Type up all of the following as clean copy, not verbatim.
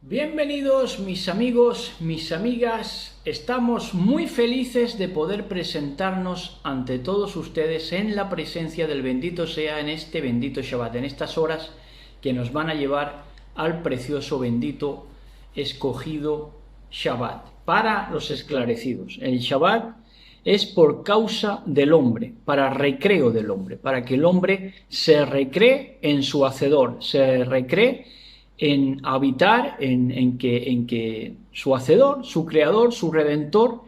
Bienvenidos mis amigos, mis amigas, estamos muy felices de poder presentarnos ante todos ustedes en la presencia del bendito sea en este bendito Shabbat, en estas horas que nos van a llevar al precioso, bendito, escogido Shabbat, para los esclarecidos. El Shabbat es por causa del hombre, para recreo del hombre, para que el hombre se recree en su hacedor, se recree en habitar, en que su hacedor, su creador, su redentor,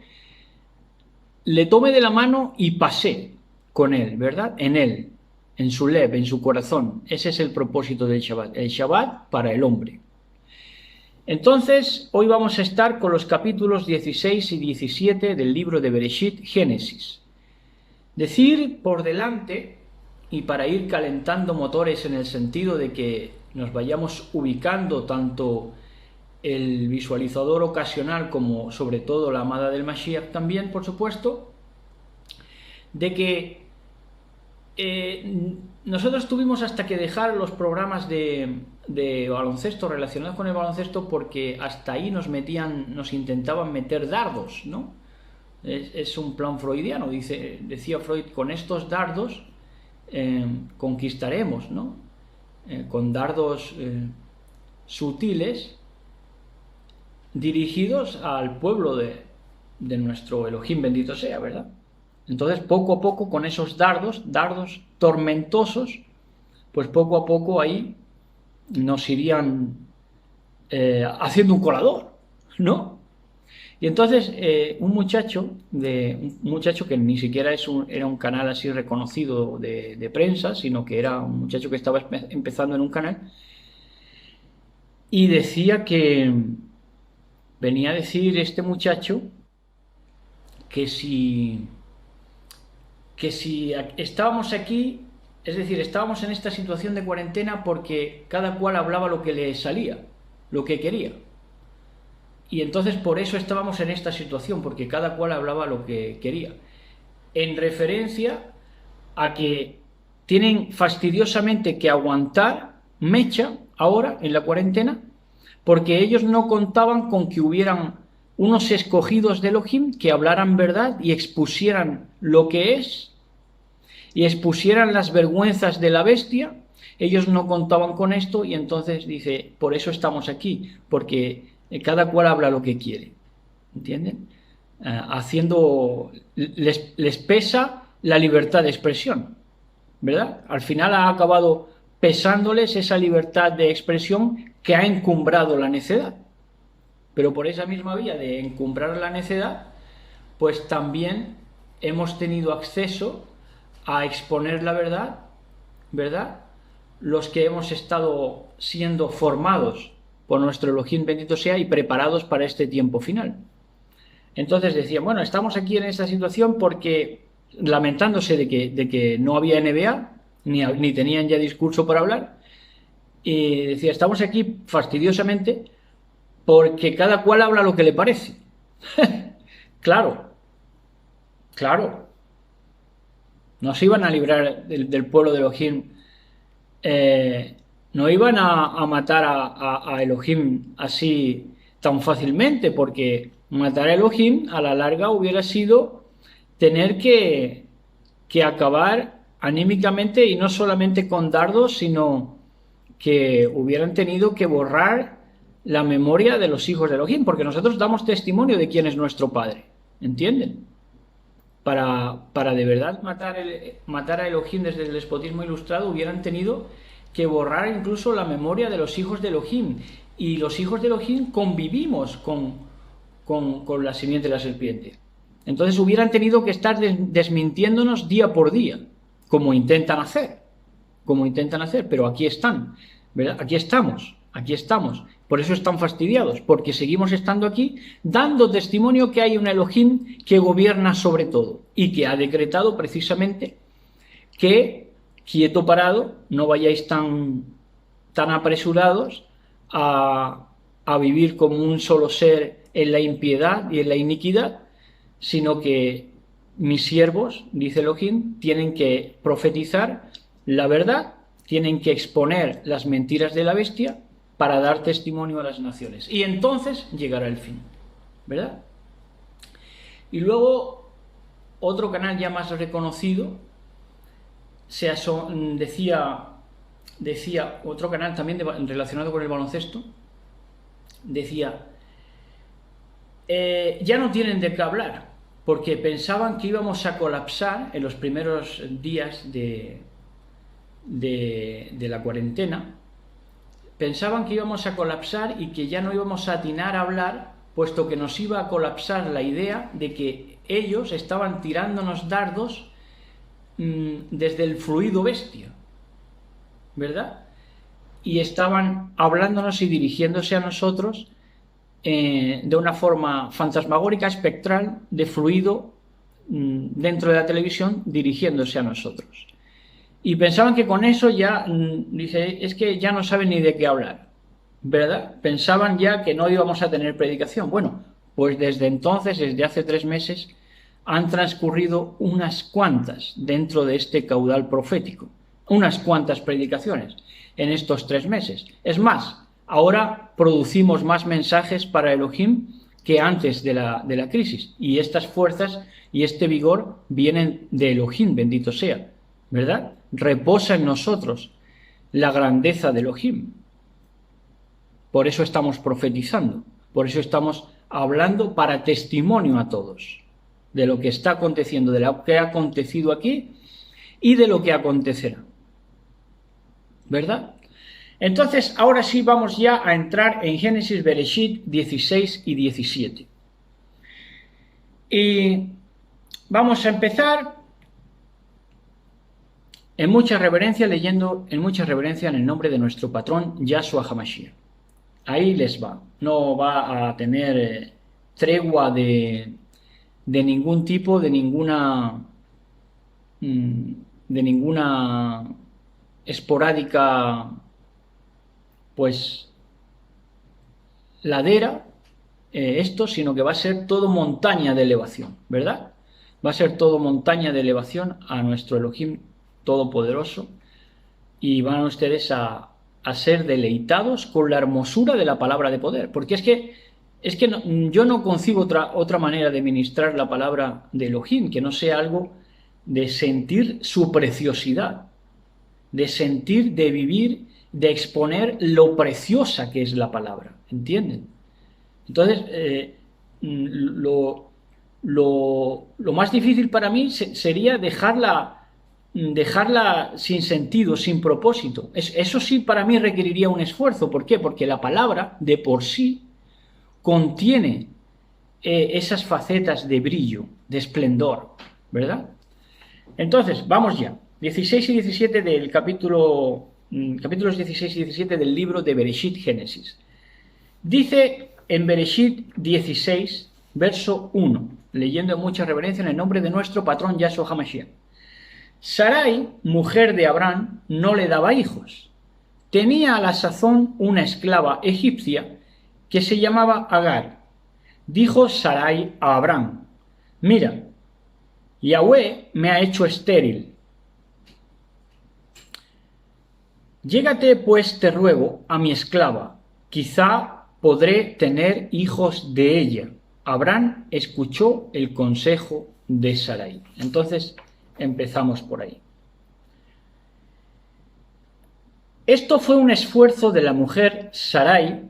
le tome de la mano y pase con él, ¿verdad? En él, en su lev, en su corazón. Ese es el propósito del Shabbat. El Shabbat para el hombre. Entonces, hoy vamos a estar con los capítulos 16 y 17 del libro de Bereshit, Génesis. Decir por delante, y para ir calentando motores en el sentido de que nos vayamos ubicando tanto el visualizador ocasional como sobre todo la amada del Mashiach también, por supuesto, de que nosotros tuvimos hasta que dejar los programas de baloncesto relacionados con el baloncesto porque hasta ahí nos intentaban meter dardos, ¿no? Es un plan freudiano, decía Freud, con estos dardos conquistaremos, ¿no? Con dardos sutiles dirigidos al pueblo de nuestro Elohim bendito sea, ¿verdad? Entonces poco a poco con esos dardos tormentosos, pues poco a poco ahí nos irían haciendo un colador, ¿no? Y entonces un muchacho que ni siquiera era un canal así reconocido de prensa, sino que era un muchacho que estaba empezando en un canal, y decía que venía a decir este muchacho que si estábamos aquí, es decir, estábamos en esta situación de cuarentena porque cada cual hablaba lo que le salía, lo que quería. Y entonces por eso estábamos en esta situación, porque cada cual hablaba lo que quería. En referencia a que tienen fastidiosamente que aguantar mecha ahora en la cuarentena, porque ellos no contaban con que hubieran unos escogidos de Elohim que hablaran verdad y expusieran lo que es, y expusieran las vergüenzas de la bestia. Ellos no contaban con esto, y entonces dice, por eso estamos aquí, porque cada cual habla lo que quiere, ¿entienden? Les pesa la libertad de expresión, ¿verdad? Al final ha acabado pesándoles esa libertad de expresión que ha encumbrado la necedad. Pero por esa misma vía de encumbrar la necedad, pues también hemos tenido acceso a exponer la verdad, ¿verdad? Los que hemos estado siendo formados por nuestro Elohim bendito sea y preparados para este tiempo final. Entonces decían, bueno, estamos aquí en esta situación porque, lamentándose de que no había NBA, ni tenían ya discurso para hablar, y decía, estamos aquí fastidiosamente porque cada cual habla lo que le parece. Claro, no se iban a librar del pueblo de Elohim, no iban a matar a Elohim así tan fácilmente, porque matar a Elohim a la larga hubiera sido tener que acabar anímicamente, y no solamente con dardos, sino que hubieran tenido que borrar la memoria de los hijos de Elohim, porque nosotros damos testimonio de quién es nuestro Padre, ¿entienden? Para de verdad matar a Elohim desde el despotismo ilustrado, hubieran tenido que borrar incluso la memoria de los hijos de Elohim, y los hijos de Elohim convivimos con la simiente de la serpiente. Entonces hubieran tenido que estar desmintiéndonos día por día, como intentan hacer, pero aquí están, ¿verdad? Aquí estamos. Por eso están fastidiados, porque seguimos estando aquí dando testimonio que hay un Elohim que gobierna sobre todo y que ha decretado precisamente que, quieto parado, no vayáis tan apresurados a vivir como un solo ser en la impiedad y en la iniquidad, sino que mis siervos, dice Elohim, tienen que profetizar la verdad, tienen que exponer las mentiras de la bestia, para dar testimonio a las naciones. Y entonces llegará el fin, ¿verdad? Y luego, otro canal ya más reconocido, decía otro canal también relacionado con el baloncesto, decía, ya no tienen de qué hablar, porque pensaban que íbamos a colapsar en los primeros días de la cuarentena, pensaban que íbamos a colapsar y que ya no íbamos a atinar a hablar, puesto que nos iba a colapsar la idea de que ellos estaban tirándonos dardos desde el fluido bestia, ¿verdad? Y estaban hablándonos y dirigiéndose a nosotros de una forma fantasmagórica, espectral, de fluido dentro de la televisión, dirigiéndose a nosotros. Y pensaban que con eso ya, dice, es que ya no saben ni de qué hablar, ¿verdad? Pensaban ya que no íbamos a tener predicación. Bueno, pues desde entonces, desde hace 3 meses, han transcurrido unas cuantas dentro de este caudal profético, unas cuantas predicaciones en estos 3 meses. Es más, ahora producimos más mensajes para Elohim que antes de la crisis, y estas fuerzas y este vigor vienen de Elohim, bendito sea, ¿verdad? Reposa en nosotros la grandeza de Elohim. Por eso estamos profetizando, por eso estamos hablando para testimonio a todos de lo que está aconteciendo, de lo que ha acontecido aquí y de lo que acontecerá, ¿verdad? Entonces, ahora sí vamos ya a entrar en Génesis, Bereshit 16 y 17. Y vamos a empezar en mucha reverencia, leyendo en mucha reverencia en el nombre de nuestro patrón Yahshua HaMashiach. Ahí les va. No va a tener tregua de ningún tipo, de ninguna esporádica, pues, ladera, sino que va a ser todo montaña de elevación, ¿verdad? Va a ser todo montaña de elevación a nuestro Elohim todopoderoso, y van ustedes a ser deleitados con la hermosura de la palabra de poder, porque es que yo no concibo otra manera de ministrar la palabra de Elohim que no sea algo de sentir su preciosidad, de sentir, de vivir, de exponer lo preciosa que es la palabra, ¿entienden? Entonces, lo más difícil para mí sería dejarla sin sentido, sin propósito. Eso sí para mí requeriría un esfuerzo. ¿Por qué? Porque la palabra de por sí contiene esas facetas de brillo, de esplendor, ¿verdad? Entonces, vamos ya. 16 y 17 del capítulos 16 y 17 del libro de Bereshit, Génesis. Dice en Bereshit 16, verso 1, leyendo en mucha reverencia en el nombre de nuestro patrón Yahshua HaMashiach. Sarai, mujer de Abraham, no le daba hijos. Tenía a la sazón una esclava egipcia que se llamaba Agar. Dijo Sarai a Abraham: mira, Yahweh me ha hecho estéril. Llégate, pues, te ruego, a mi esclava, quizá podré tener hijos de ella. Abraham escuchó el consejo de Sarai. Entonces, empezamos por ahí. Esto fue un esfuerzo de la mujer Sarai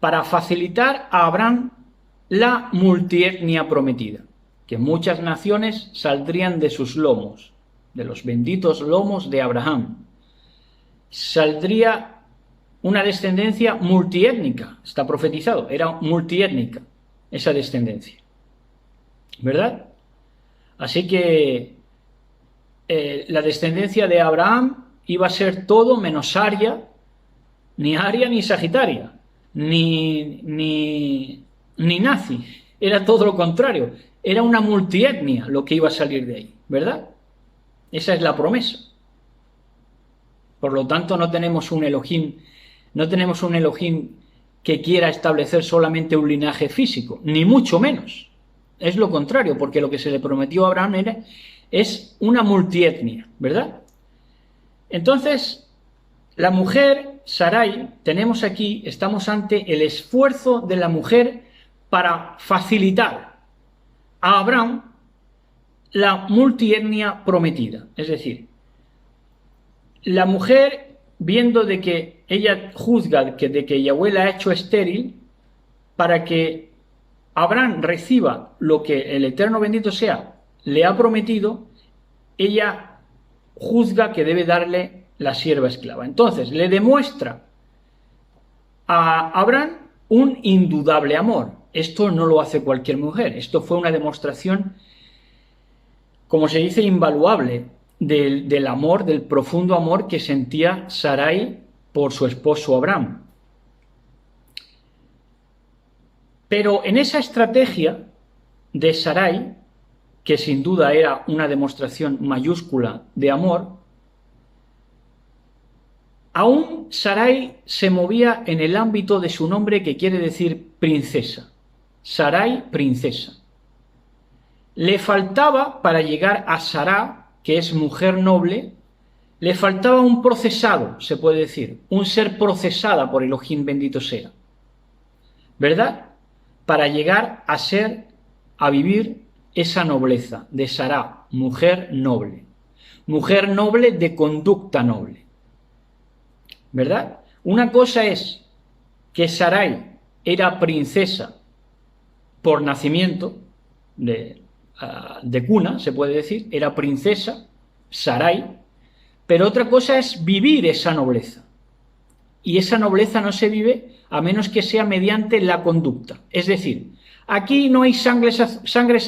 para facilitar a Abraham la multietnia prometida, que muchas naciones saldrían de sus lomos, de los benditos lomos de Abraham. Saldría una descendencia multiétnica, está profetizado, era multiétnica esa descendencia, ¿verdad? Así que la descendencia de Abraham iba a ser todo menos aria ni sagitaria, ni nazi, era todo lo contrario, era una multietnia lo que iba a salir de ahí, ¿verdad? Esa es la promesa. Por lo tanto, no tenemos un Elohim que quiera establecer solamente un linaje físico, ni mucho menos. Es lo contrario, porque lo que se le prometió a Abraham es una multietnia, ¿verdad? Entonces, La mujer, Sarai, tenemos aquí, estamos ante el esfuerzo de la mujer para facilitar a Abraham la multietnia prometida. Es decir, la mujer, viendo de que ella juzga de que Yahweh la ha hecho estéril, para que Abraham reciba lo que el Eterno bendito sea le ha prometido, ella juzga que debe darle la sierva esclava. Entonces le demuestra a Abraham un indudable amor. Esto no lo hace cualquier mujer. Esto fue una demostración, como se dice, invaluable del amor, del profundo amor que sentía Sarai por su esposo Abraham. Pero en esa estrategia de Sarai, que sin duda era una demostración mayúscula de amor, aún Sarai se movía en el ámbito de su nombre, que quiere decir princesa. Sarai, princesa. Le faltaba, para llegar a Sará, que es mujer noble, le faltaba un procesado, se puede decir, un ser procesada por Elohim bendito sea, ¿verdad? Para llegar a ser, a vivir esa nobleza de Sará, mujer noble de conducta noble, ¿verdad? Una cosa es que Sarai era princesa por nacimiento, de cuna, se puede decir, era princesa, Sarai, pero otra cosa es vivir esa nobleza. Y esa nobleza no se vive a menos que sea mediante la conducta. Es decir, aquí no hay sangres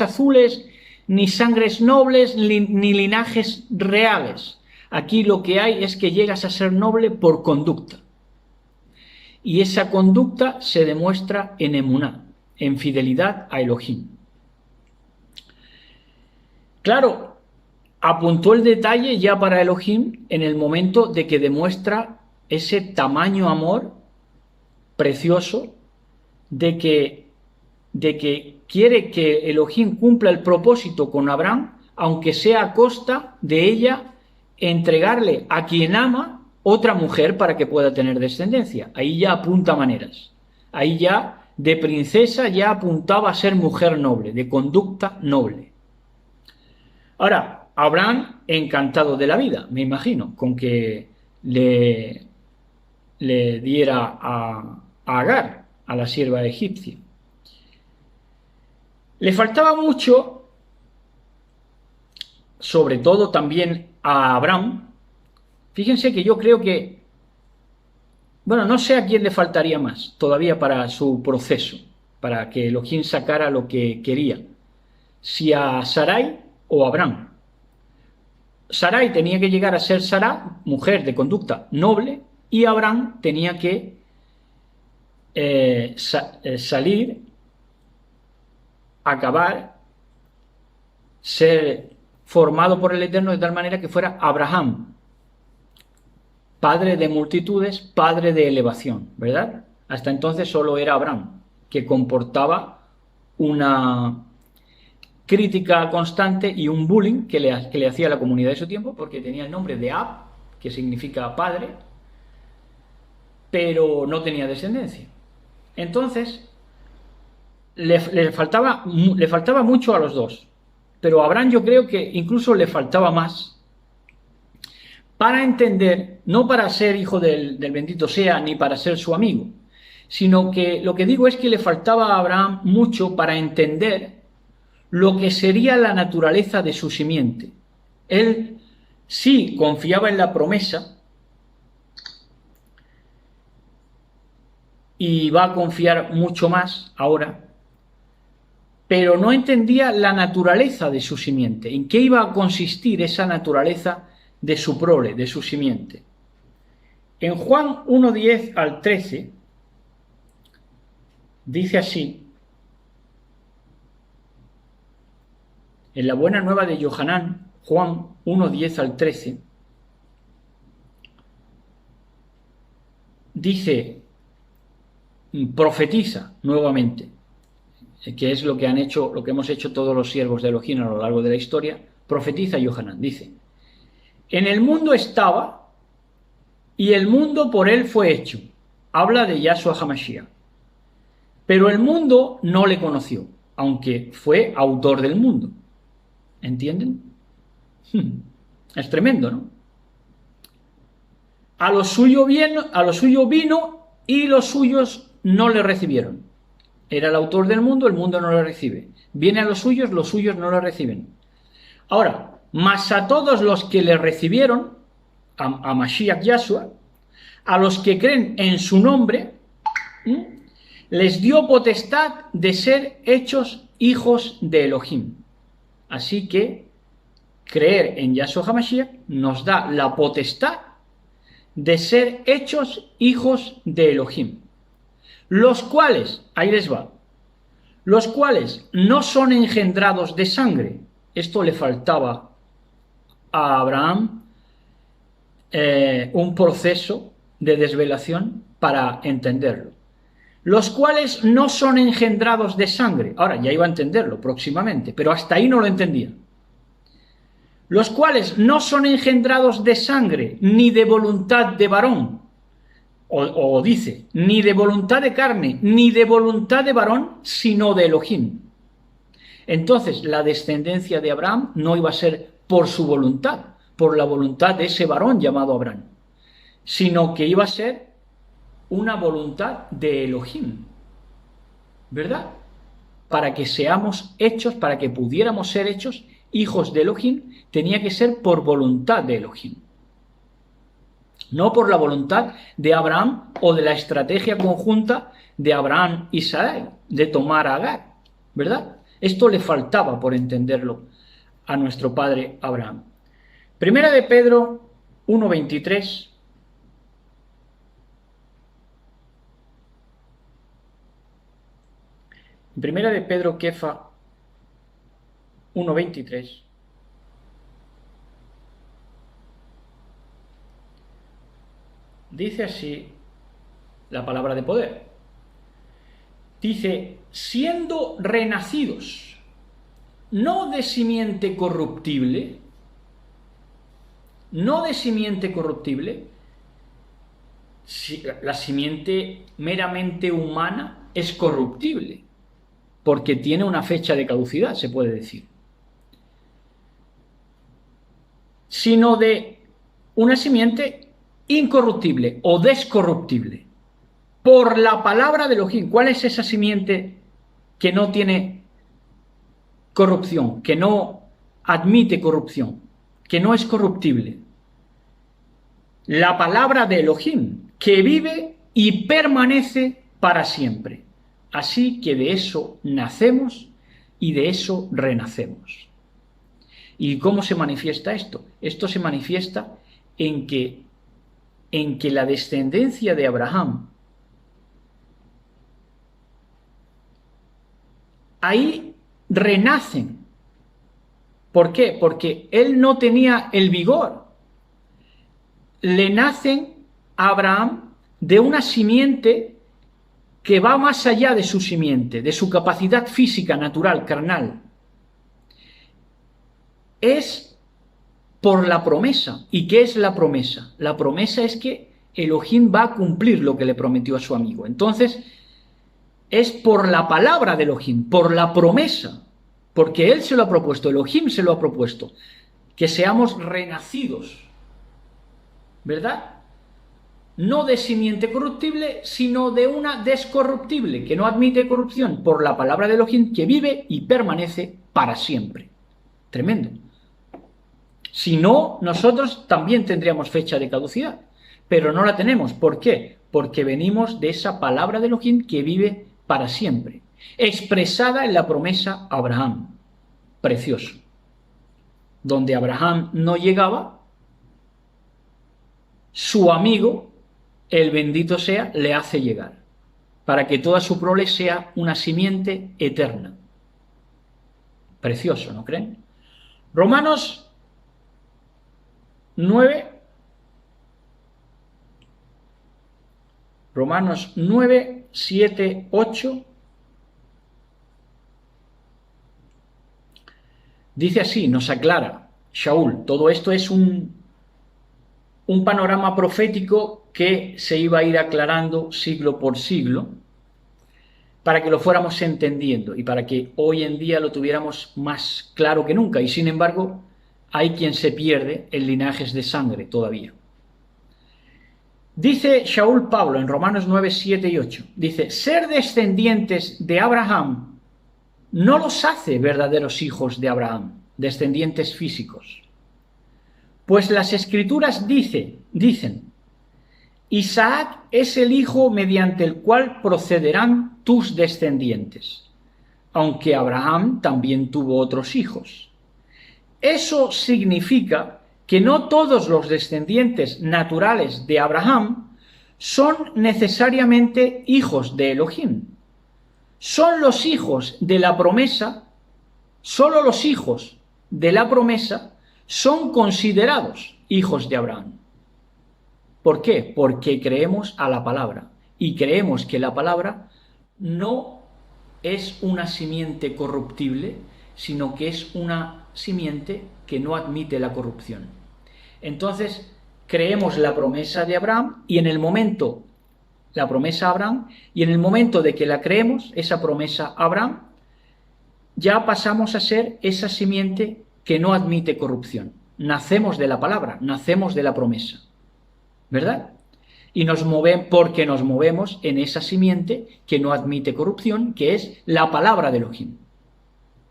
azules, ni sangres nobles, ni linajes reales. Aquí lo que hay es que llegas a ser noble por conducta. Y esa conducta se demuestra en emuná, en fidelidad a Elohim. Claro, apuntó el detalle ya para Elohim en el momento de que demuestra ese tamaño amor precioso de que quiere que Elohim cumpla el propósito con Abraham, aunque sea a costa de ella entregarle a quien ama otra mujer para que pueda tener descendencia. Ahí ya apunta maneras. Ahí ya de princesa ya apuntaba a ser mujer noble, de conducta noble. Ahora, Abraham encantado de la vida, me imagino, con que le diera a Agar, a la sierva egipcia. Le faltaba mucho, sobre todo también a Abraham. Fíjense que yo creo que, bueno, no sé a quién le faltaría más todavía para su proceso, para que Elohim sacara lo que quería, si a Sarai o a Abraham. Sarai tenía que llegar a ser Sará, mujer de conducta noble, y Abraham tenía que salir, acabar, ser formado por el Eterno de tal manera que fuera Abraham, padre de multitudes, padre de elevación, ¿verdad? Hasta entonces solo era Abraham, que comportaba una crítica constante y un bullying que le hacía la comunidad de su tiempo, porque tenía el nombre de Ab, que significa padre, pero no tenía descendencia. Entonces, le faltaba mucho a los dos, pero a Abraham yo creo que incluso le faltaba más para entender, no para ser hijo del bendito sea, ni para ser su amigo, sino que lo que digo es que le faltaba a Abraham mucho para entender lo que sería la naturaleza de su simiente. Él sí confiaba en la promesa y va a confiar mucho más ahora, pero no entendía la naturaleza de su simiente, en qué iba a consistir esa naturaleza de su prole, de su simiente. En Juan 1:10 al 13 dice así, en la Buena Nueva de Yohanan, Juan 1:10 al 13, dice, profetiza nuevamente, que es lo que hemos hecho todos los siervos de Elohim a lo largo de la historia. Profetiza Yohanan, dice, en el mundo estaba, y el mundo por él fue hecho. Habla de Yahshua HaMashiach. Pero el mundo no le conoció, aunque fue autor del mundo. ¿Entienden? Es tremendo, ¿no? A lo suyo vino y los suyos no le recibieron. Era el autor del mundo no le recibe. Viene a los suyos no le reciben. Ahora, mas a todos los que le recibieron, a Mashiach Yahshua, a los que creen en su nombre, les dio potestad de ser hechos hijos de Elohim. Así que creer en Yahshua HaMashiach nos da la potestad de ser hechos hijos de Elohim, los cuales, ahí les va, los cuales no son engendrados de sangre. Esto le faltaba a Abraham un proceso de desvelación para entenderlo. Los cuales no son engendrados de sangre. Ahora ya iba a entenderlo próximamente, pero hasta ahí no lo entendía. Los cuales no son engendrados de sangre, ni de voluntad de varón, o dice, ni de voluntad de carne, ni de voluntad de varón, sino de Elohim. Entonces, la descendencia de Abraham no iba a ser por su voluntad, por la voluntad de ese varón llamado Abraham, sino que iba a ser una voluntad de Elohim, ¿verdad? Para que seamos hechos, para que pudiéramos ser hechos hijos de Elohim, tenía que ser por voluntad de Elohim, no por la voluntad de Abraham o de la estrategia conjunta de Abraham y Sarai, de tomar a Agar, ¿verdad? Esto le faltaba por entenderlo a nuestro padre Abraham. Primera de Pedro 1:23. Primera de Pedro Kefa 1:23. Dice así la palabra de poder. Dice, siendo renacidos, no de simiente corruptible, la simiente meramente humana es corruptible, porque tiene una fecha de caducidad, se puede decir, sino de una simiente incorruptible o descorruptible, por la palabra de Elohim. ¿Cuál es esa simiente que no tiene corrupción, que no admite corrupción, que no es corruptible? La palabra de Elohim, que vive y permanece para siempre. Así que de eso nacemos y de eso renacemos. ¿Y cómo se manifiesta esto? Esto se manifiesta en que la descendencia de Abraham, ahí renacen. ¿Por qué? Porque él no tenía el vigor. Le nacen a Abraham de una simiente que va más allá de su simiente, de su capacidad física, natural, carnal. Es por la promesa. ¿Y qué es la promesa? La promesa es que Elohim va a cumplir lo que le prometió a su amigo. Entonces, es por la palabra de Elohim, por la promesa, porque él se lo ha propuesto, Elohim se lo ha propuesto, que seamos renacidos, ¿verdad? No de simiente corruptible, sino de una descorruptible, que no admite corrupción, por la palabra de Elohim, que vive y permanece para siempre. Tremendo. Si no, nosotros también tendríamos fecha de caducidad, pero no la tenemos. ¿Por qué? Porque venimos de esa palabra de Elohim que vive para siempre, expresada en la promesa a Abraham. Precioso. Donde Abraham no llegaba, su amigo, el bendito sea, le hace llegar, para que toda su prole sea una simiente eterna. Precioso, ¿no creen? Romanos 9, Romanos 9, 7, 8, dice así, nos aclara Shaul, todo esto es un panorama profético que se iba a ir aclarando siglo por siglo, para que lo fuéramos entendiendo y para que hoy en día lo tuviéramos más claro que nunca. Y sin embargo, hay quien se pierde en linajes de sangre todavía. Dice Shaul Pablo en Romanos 9, 7 y 8, dice, ser descendientes de Abraham no los hace verdaderos hijos de Abraham, descendientes físicos. Pues las Escrituras dicen, Isaac es el hijo mediante el cual procederán tus descendientes, aunque Abraham también tuvo otros hijos. Eso significa que no todos los descendientes naturales de Abraham son necesariamente hijos de Elohim. Son los hijos de la promesa, solo los hijos de la promesa son considerados hijos de Abraham. ¿Por qué? Porque creemos a la palabra y creemos que la palabra no es una simiente corruptible, sino que es una simiente que no admite la corrupción. Entonces, creemos la promesa de Abraham y en el momento, la promesa a Abraham, y en el momento de que la creemos, esa promesa a Abraham, ya pasamos a ser esa simiente que no admite corrupción. Nacemos de la palabra, nacemos de la promesa. ¿Verdad? Y porque nos movemos en esa simiente que no admite corrupción, que es la palabra de Elohim.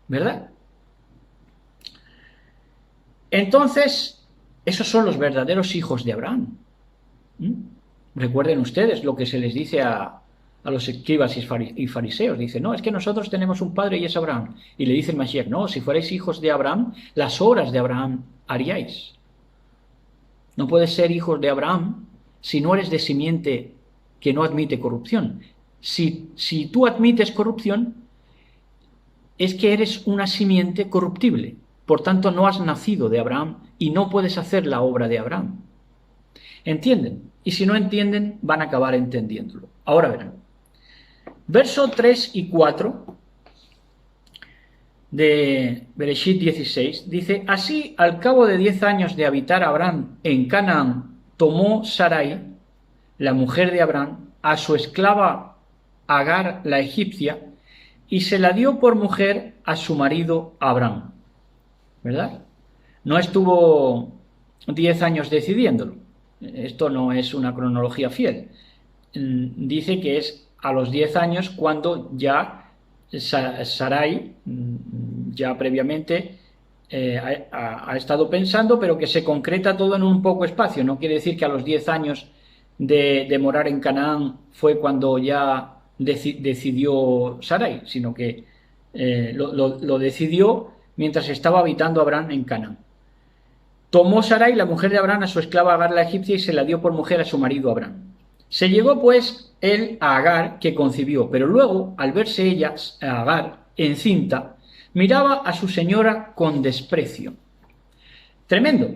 ¿Verdad? Entonces, esos son los verdaderos hijos de Abraham. Recuerden ustedes lo que se les dice a los escribas y fariseos. Dice, no, es que nosotros tenemos un padre y es Abraham. Y le dice el Mashiach, no, si fuerais hijos de Abraham, las obras de Abraham haríais. No puedes ser hijos de Abraham si no eres de simiente que no admite corrupción. Si tú admites corrupción, es que eres una simiente corruptible. Por tanto, no has nacido de Abraham y no puedes hacer la obra de Abraham. ¿Entienden? Y si no entienden, van a acabar entendiéndolo. Ahora verán. Verso 3 y 4 de Bereshit 16, dice, así al cabo de 10 años de habitar Abraham en Canaán, tomó Sarai, la mujer de Abraham, a su esclava Agar la egipcia, y se la dio por mujer a su marido Abraham. ¿Verdad? No estuvo 10 años decidiéndolo. Esto no es una cronología fiel. Dice que es a los 10 años cuando ya Sarai, ya previamente, ha estado pensando, pero que se concreta todo en un poco espacio. No quiere decir que a los 10 años de morar en Canaán fue cuando ya decidió Sarai, sino que lo decidió mientras estaba habitando Abraham en Canaán. Tomó Sarai, la mujer de Abraham, a su esclava Agar la egipcia y se la dio por mujer a su marido Abraham. Se llegó pues él a Agar, que concibió, pero luego, al verse ella, Agar, encinta, miraba a su señora con desprecio. Tremendo,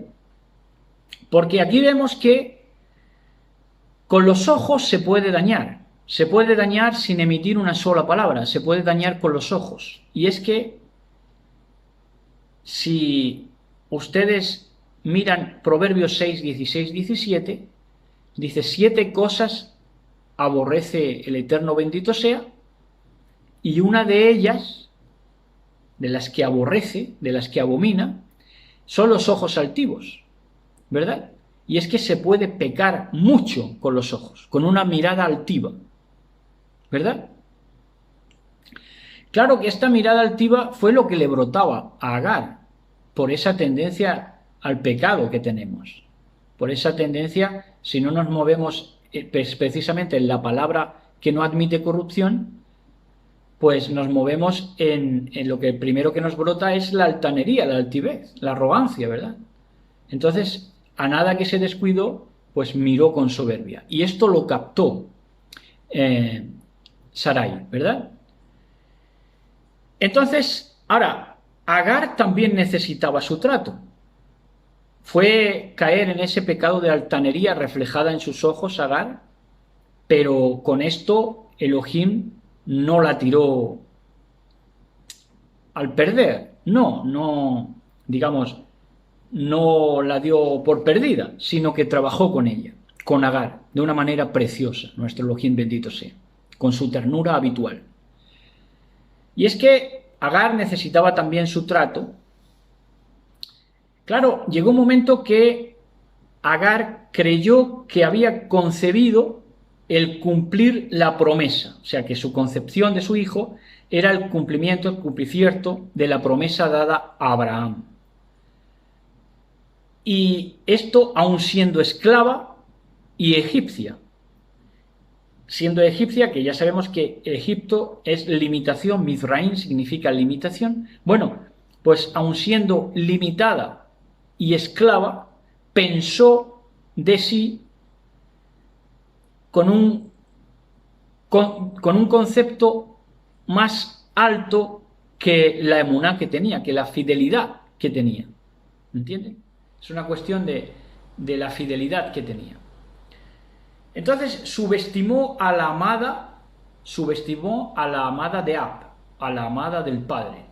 porque aquí vemos que con los ojos se puede dañar sin emitir una sola palabra, se puede dañar con los ojos. Y es que si ustedes miran Proverbios 6, 16, 17, dice, 7 cosas aborrece el Eterno bendito sea, y una de ellas, de las que aborrece, de las que abomina, son los ojos altivos, ¿verdad? Y es que se puede pecar mucho con los ojos, con una mirada altiva, ¿verdad? Claro que esta mirada altiva fue lo que le brotaba a Agar, por esa tendencia al pecado que tenemos, por esa tendencia, si no nos movemos precisamente en la palabra que no admite corrupción, pues nos movemos en lo que primero que nos brota es la altanería, la altivez, la arrogancia, ¿verdad? Entonces, a nada que se descuidó, pues miró con soberbia. Y esto lo captó Sarai, ¿verdad? Entonces, ahora, Agar también necesitaba su trato. Fue caer en ese pecado de altanería reflejada en sus ojos Agar, pero con esto Elohim no la tiró al perder, no, digamos, no la dio por perdida, sino que trabajó con ella. con Agar, de una manera preciosa, nuestro Elohim bendito sea, con su ternura habitual. Y es que Agar necesitaba también su trato. Claro, llegó un momento que Agar creyó que había concebido el cumplir la promesa, o sea que su concepción de su hijo era el cumplimiento, el cumplimiento de la promesa dada a Abraham. Y esto aun siendo esclava y egipcia. Siendo egipcia, que ya sabemos que Egipto es limitación, Mizraim significa limitación. Bueno, pues aun siendo limitada y esclava, pensó de sí con un concepto más alto que la emuná que tenía, que la fidelidad que tenía. ¿Entienden? Es una cuestión de la fidelidad que tenía. Entonces subestimó a la amada de Ab, a la amada del padre,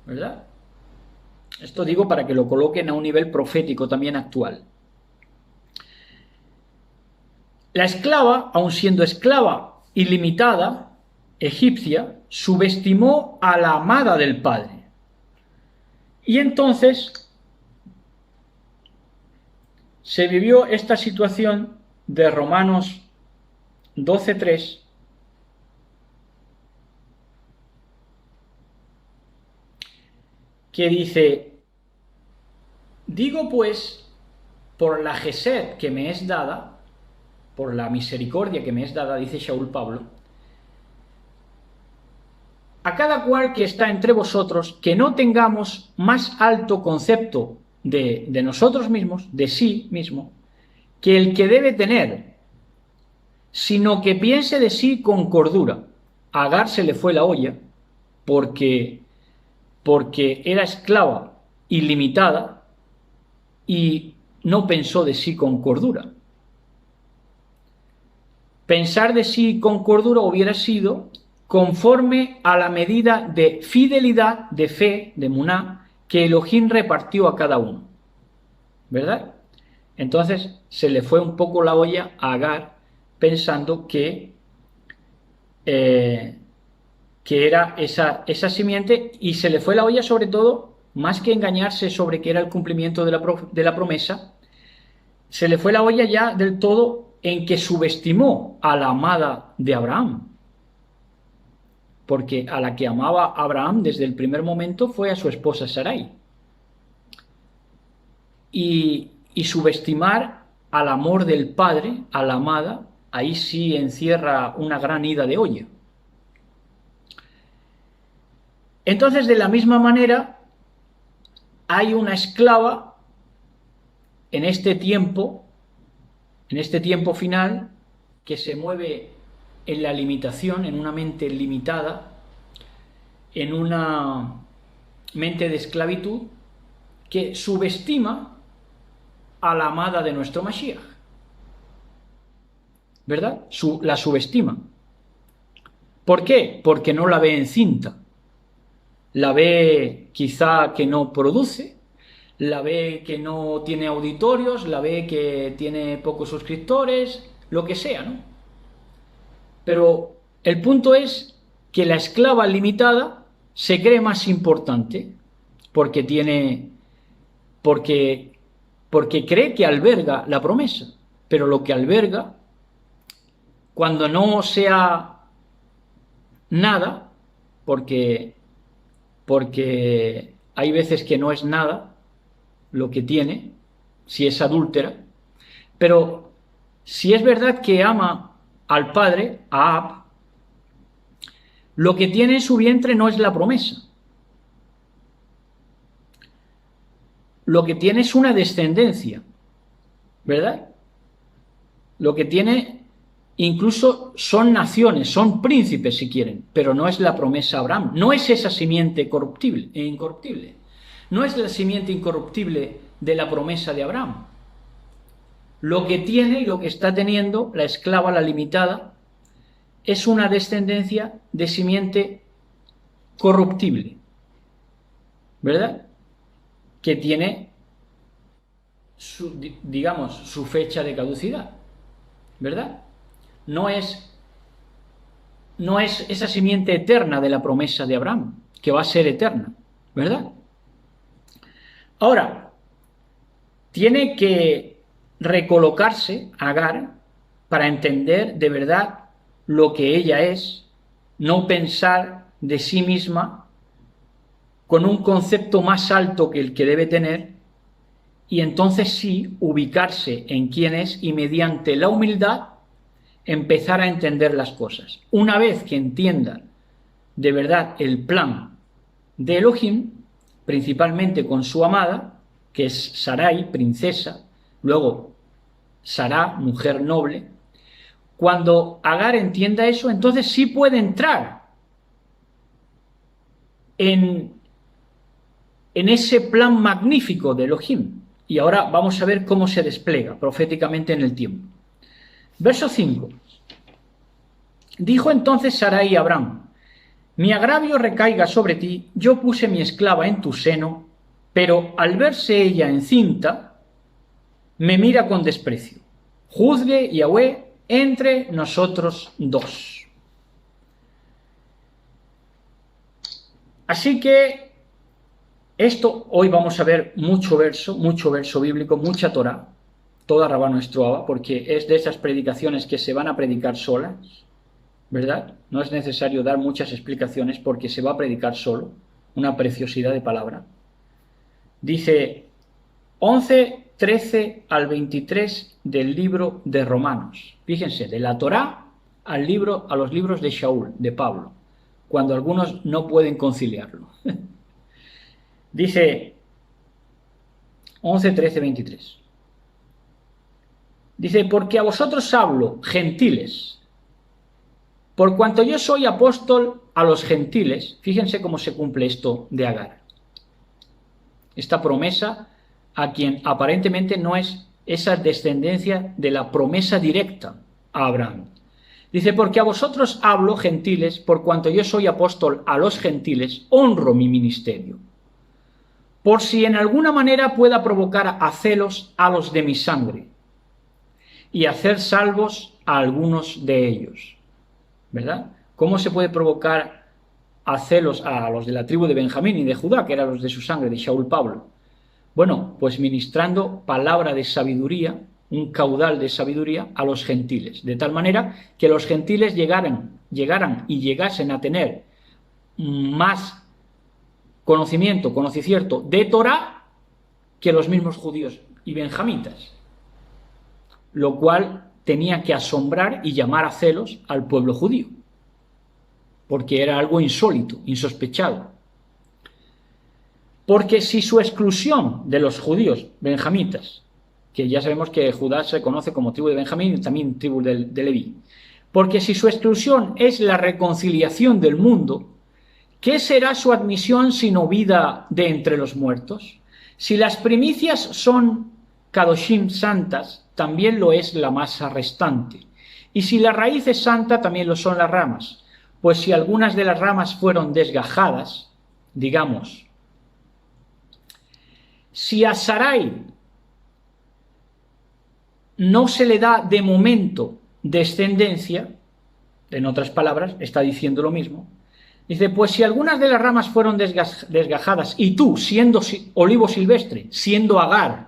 ¿verdad? Esto digo para que lo coloquen a un nivel profético también actual. La esclava, aun siendo esclava ilimitada, egipcia, subestimó a la amada del padre. Y entonces se vivió esta situación de Romanos 12:3, que dice: digo pues, por la gesed que me es dada, por la misericordia que me es dada, dice Shaul Pablo, a cada cual que está entre vosotros, que no tengamos más alto concepto de nosotros mismos, de sí mismo, que el que debe tener, sino que piense de sí con cordura. A Agar se le fue la olla porque era esclava ilimitada y no pensó de sí con cordura. Pensar de sí con cordura hubiera sido conforme a la medida de fidelidad, de fe, de muná, que Elohim repartió a cada uno. ¿Verdad? Entonces se le fue un poco la olla a Agar pensando que era esa simiente, y se le fue la olla sobre todo, más que engañarse sobre que era el cumplimiento de la promesa, se le fue la olla ya del todo en que subestimó a la amada de Abraham, porque a la que amaba Abraham desde el primer momento fue a su esposa Sarai. Y subestimar al amor del padre, a la amada, ahí sí encierra una gran ida de olla. Entonces, de la misma manera, hay una esclava en este tiempo final, que se mueve en la limitación, en una mente limitada, en una mente de esclavitud, que subestima a la amada de nuestro Mashiach, ¿verdad? La subestima. ¿Por qué? Porque no la ve encinta. La ve quizá que no produce, la ve que no tiene auditorios, la ve que tiene pocos suscriptores, lo que sea, ¿no? Pero el punto es que la esclava limitada se cree más importante porque cree que alberga la promesa, pero lo que alberga, cuando no sea nada, porque hay veces que no es nada lo que tiene, si es adúltera, pero si es verdad que ama al padre, a Ab, lo que tiene en su vientre no es la promesa. Lo que tiene es una descendencia, ¿verdad? Lo que tiene incluso son naciones, son príncipes si quieren, pero no es la promesa a Abraham, no es esa simiente corruptible e incorruptible, no es la simiente incorruptible de la promesa de Abraham. Lo que tiene y lo que está teniendo la esclava, la limitada, es una descendencia de simiente corruptible, ¿verdad? Que tiene su fecha de caducidad. ¿verdad? No es esa simiente eterna de la promesa de Abraham, que va a ser eterna, ¿verdad? Ahora, tiene que recolocarse Agar para entender de verdad lo que ella es, no pensar de sí misma con un concepto más alto que el que debe tener, y entonces sí ubicarse en quién es y mediante la humildad empezar a entender las cosas. Una vez que entienda de verdad el plan de Elohim, principalmente con su amada, que es Sarai, princesa, luego Sará, mujer noble, cuando Agar entienda eso, entonces sí puede entrar en ese plan magnífico de Elohim. Y ahora vamos a ver cómo se despliega proféticamente en el tiempo. Verso 5. Dijo entonces Sarai a Abraham: mi agravio recaiga sobre ti, yo puse mi esclava en tu seno, pero al verse ella encinta, me mira con desprecio. Juzgue Yahweh entre nosotros dos. Así que esto, hoy vamos a ver mucho verso bíblico, mucha Torah, toda Rabá nuestro Abba, porque es de esas predicaciones que se van a predicar solas, ¿verdad? No es necesario dar muchas explicaciones porque se va a predicar solo, una preciosidad de palabra. Dice 11, 13 al 23 del libro de Romanos. Fíjense, de la Torá a los libros de Shaul, de Pablo, cuando algunos no pueden conciliarlo. Dice 11, 13, 23. Dice, porque a vosotros hablo, gentiles, por cuanto yo soy apóstol a los gentiles. Fíjense cómo se cumple esto de Agar. Esta promesa a quien aparentemente no es esa descendencia de la promesa directa a Abraham. Dice, porque a vosotros hablo, gentiles, por cuanto yo soy apóstol a los gentiles, honro mi ministerio, por si en alguna manera pueda provocar a celos a los de mi sangre y hacer salvos a algunos de ellos. ¿Verdad? ¿Cómo se puede provocar a celos a los de la tribu de Benjamín y de Judá, que eran los de su sangre, de Shaul Pablo? Bueno, pues ministrando palabra de sabiduría, un caudal de sabiduría a los gentiles, de tal manera que los gentiles llegaran y llegasen a tener más conocimiento de Torá que los mismos judíos y benjamitas, lo cual tenía que asombrar y llamar a celos al pueblo judío, porque era algo insólito, insospechado. Porque si su exclusión de los judíos benjamitas, que ya sabemos que Judá se conoce como tribu de Benjamín y también tribu de Leví, porque si su exclusión es la reconciliación del mundo, ¿qué será su admisión sino vida de entre los muertos? Si las primicias son kadoshim, santas, también lo es la masa restante. Y si la raíz es santa, también lo son las ramas. Pues si algunas de las ramas fueron desgajadas, digamos, si a Sarai no se le da de momento descendencia, en otras palabras, está diciendo lo mismo, dice, pues si algunas de las ramas fueron desgajadas y tú, siendo olivo silvestre, siendo Agar,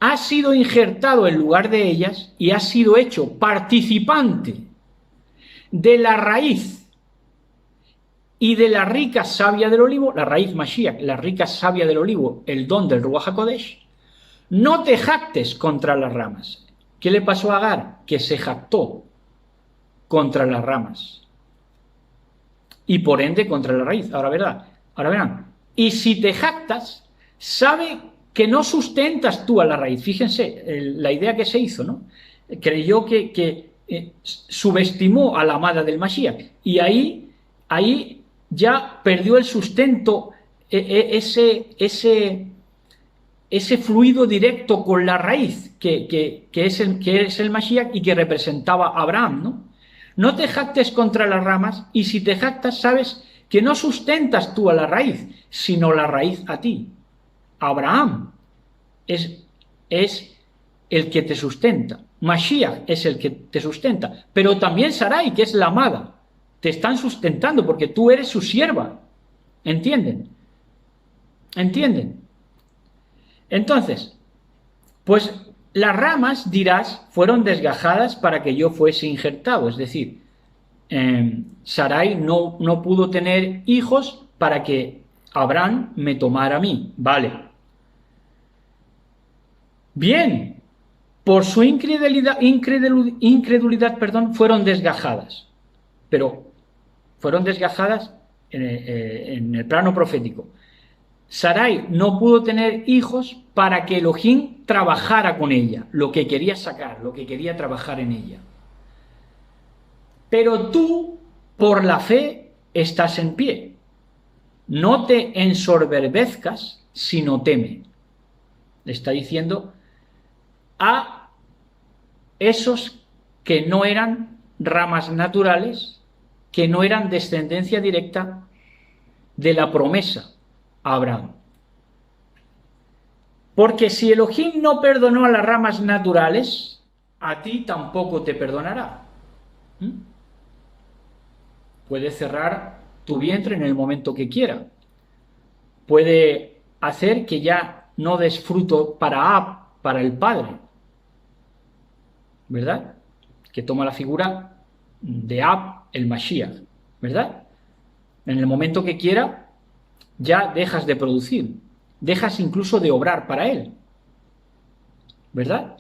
has sido injertado en lugar de ellas y has sido hecho participante de la raíz y de la rica savia del olivo, la raíz Mashiach, la rica savia del olivo, el don del Ruach HaKodesh, no te jactes contra las ramas. ¿Qué le pasó a Agar? Que se jactó contra las ramas y por ende contra la raíz. Ahora verán. Y si te jactas, sabe que no sustentas tú a la raíz. Fíjense la idea que se hizo, ¿no? Creyó que subestimó a la amada del Mashiach y ahí ya perdió el sustento, ese fluido directo con la raíz que es el Mashiach y que representaba a Abraham, ¿no? No te jactes contra las ramas, y si te jactas sabes que no sustentas tú a la raíz, sino la raíz a ti. Abraham es el que te sustenta, Mashiach es el que te sustenta, pero también Sarai, que es la amada, te están sustentando porque tú eres su sierva. ¿Entienden? ¿Entienden? Entonces, pues las ramas, dirás, fueron desgajadas para que yo fuese injertado. Es decir, Sarai no pudo tener hijos para que Abraham me tomara a mí. Vale. Bien, por su incredulidad, perdón, fueron desgajadas. Pero fueron desgajadas en el plano profético. Sarai no pudo tener hijos para que Elohim trabajara con ella, lo que quería sacar, lo que quería trabajar en ella. Pero tú, por la fe, estás en pie. No te ensoberbezcas, sino teme. Le está diciendo a esos que no eran ramas naturales, que no eran descendencia directa de la promesa a Abraham. Porque si Elohim no perdonó a las ramas naturales, a ti tampoco te perdonará. Puede cerrar tu vientre en el momento que quiera. Puede hacer que ya no des fruto para Ab, para el Padre. ¿Verdad? Que toma la figura de Ab, el Mashiach. ¿Verdad? En el momento que quiera, ya dejas de producir. Dejas incluso de obrar para él. ¿Verdad?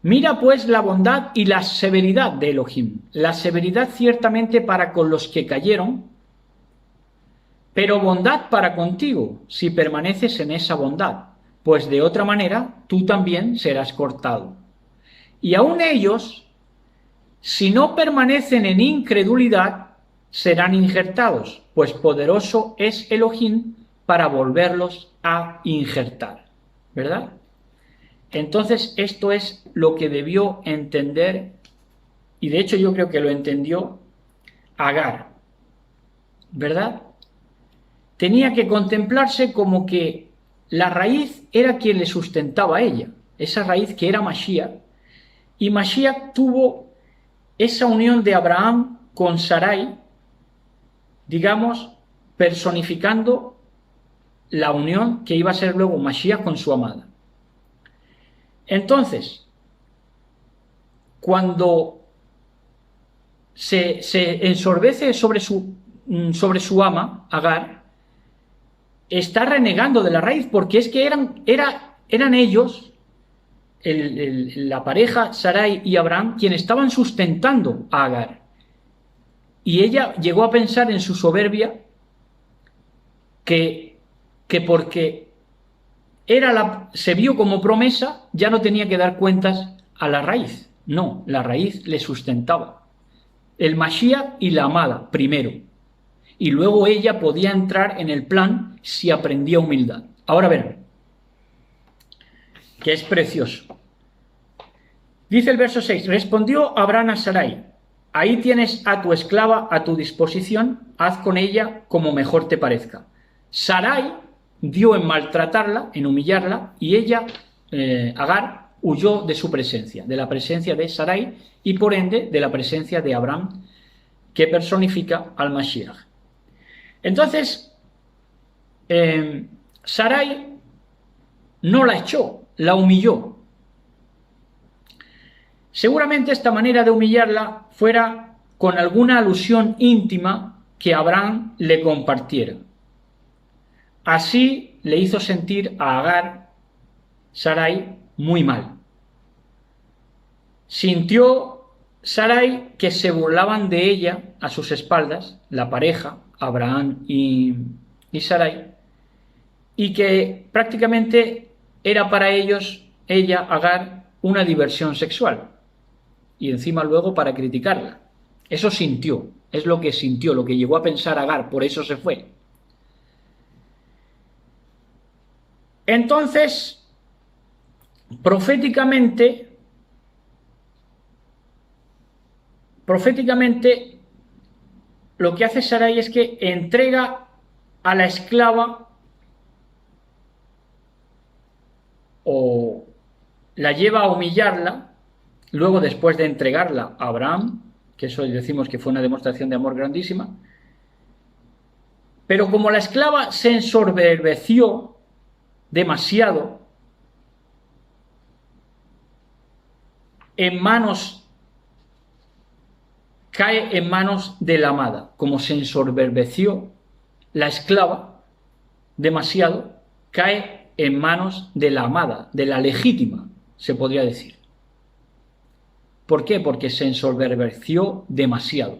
Mira pues la bondad y la severidad de Elohim. La severidad ciertamente para con los que cayeron, pero bondad para contigo, si permaneces en esa bondad, pues de otra manera tú también serás cortado. Y aun ellos, si no permanecen en incredulidad, serán injertados, pues poderoso es Elohim para volverlos a injertar. ¿Verdad? Entonces esto es lo que debió entender, y de hecho yo creo que lo entendió Agar, ¿verdad? Tenía que contemplarse como que la raíz era quien le sustentaba a ella, esa raíz que era Mashiach, y Mashiach tuvo esa unión de Abraham con Sarai, digamos, personificando la unión que iba a ser luego Mashiach con su amada. Entonces, cuando se ensorbece sobre su ama, Agar, está renegando de la raíz, porque es que eran ellos, la pareja Sarai y Abraham, quienes estaban sustentando a Agar. Y ella llegó a pensar en su soberbia que porque se vio como promesa, ya no tenía que dar cuentas a la raíz. No, la raíz le sustentaba. El Mashiach y la amada, primero. Y luego ella podía entrar en el plan si aprendía humildad. Ahora verán, que es precioso. Dice el verso 6, respondió Abraham a Sarai, ahí tienes a tu esclava a tu disposición, haz con ella como mejor te parezca. Sarai dio en maltratarla, en humillarla, y ella, Agar, huyó de su presencia, de la presencia de Sarai, y por ende de la presencia de Abraham, que personifica al Mashiach. Entonces, Sarai no la echó, la humilló. Seguramente esta manera de humillarla fuera con alguna alusión íntima que Abraham le compartiera. Así le hizo sentir a Agar, Sarai, muy mal. Sintió Sarai que se burlaban de ella a sus espaldas, la pareja, Abraham y Sarai, y que prácticamente era para ellos, ella, Agar, una diversión sexual. Y encima luego para criticarla. Eso sintió, es lo que sintió, lo que llegó a pensar Agar, por eso se fue. Entonces, proféticamente, lo que hace Sarai es que entrega a la esclava o la lleva a humillarla, luego después de entregarla a Abraham, que eso decimos que fue una demostración de amor grandísima, pero como la esclava se ensoberbeció demasiado cae en manos de la amada. Como se ensoberbeció la esclava demasiado, cae en manos de la amada, de la legítima, se podría decir. ¿Por qué? Porque se ensoberbeció demasiado.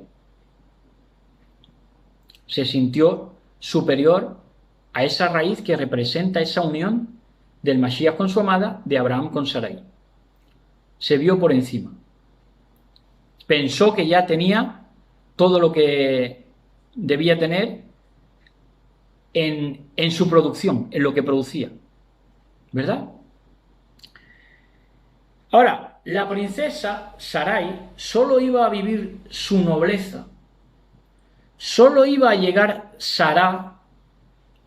Se sintió superior a esa raíz que representa esa unión del Mashiach con su amada, de Abraham con Sarai. Se vio por encima. Pensó que ya tenía todo lo que debía tener en su producción, en lo que producía. ¿Verdad? Ahora, la princesa Sarai solo iba a vivir su nobleza, solo iba a llegar Sará,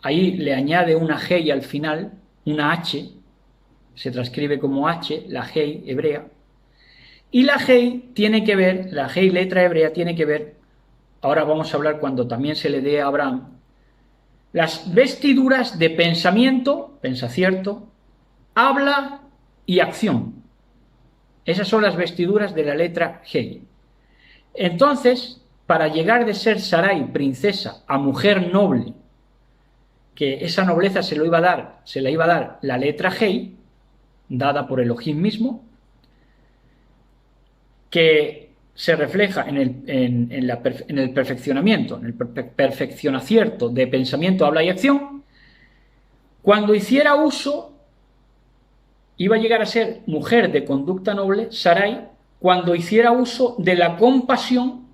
ahí le añade una Hei al final, una H, se transcribe como H, la Hei hebrea, y la Hei tiene que ver, la Hei letra hebrea tiene que ver, ahora vamos a hablar cuando también se le dé a Abraham, las vestiduras de pensamiento, pensacierto, habla y acción. Esas son las vestiduras de la letra Hei. Entonces, para llegar de ser Sarai, princesa, a mujer noble, que esa nobleza se la iba a dar la letra Hei, dada por Elohim mismo, que se refleja en el perfeccionamiento, en el perfeccionacierto de pensamiento, habla y acción. Cuando hiciera uso, iba a llegar a ser mujer de conducta noble, Sarai, cuando hiciera uso de la compasión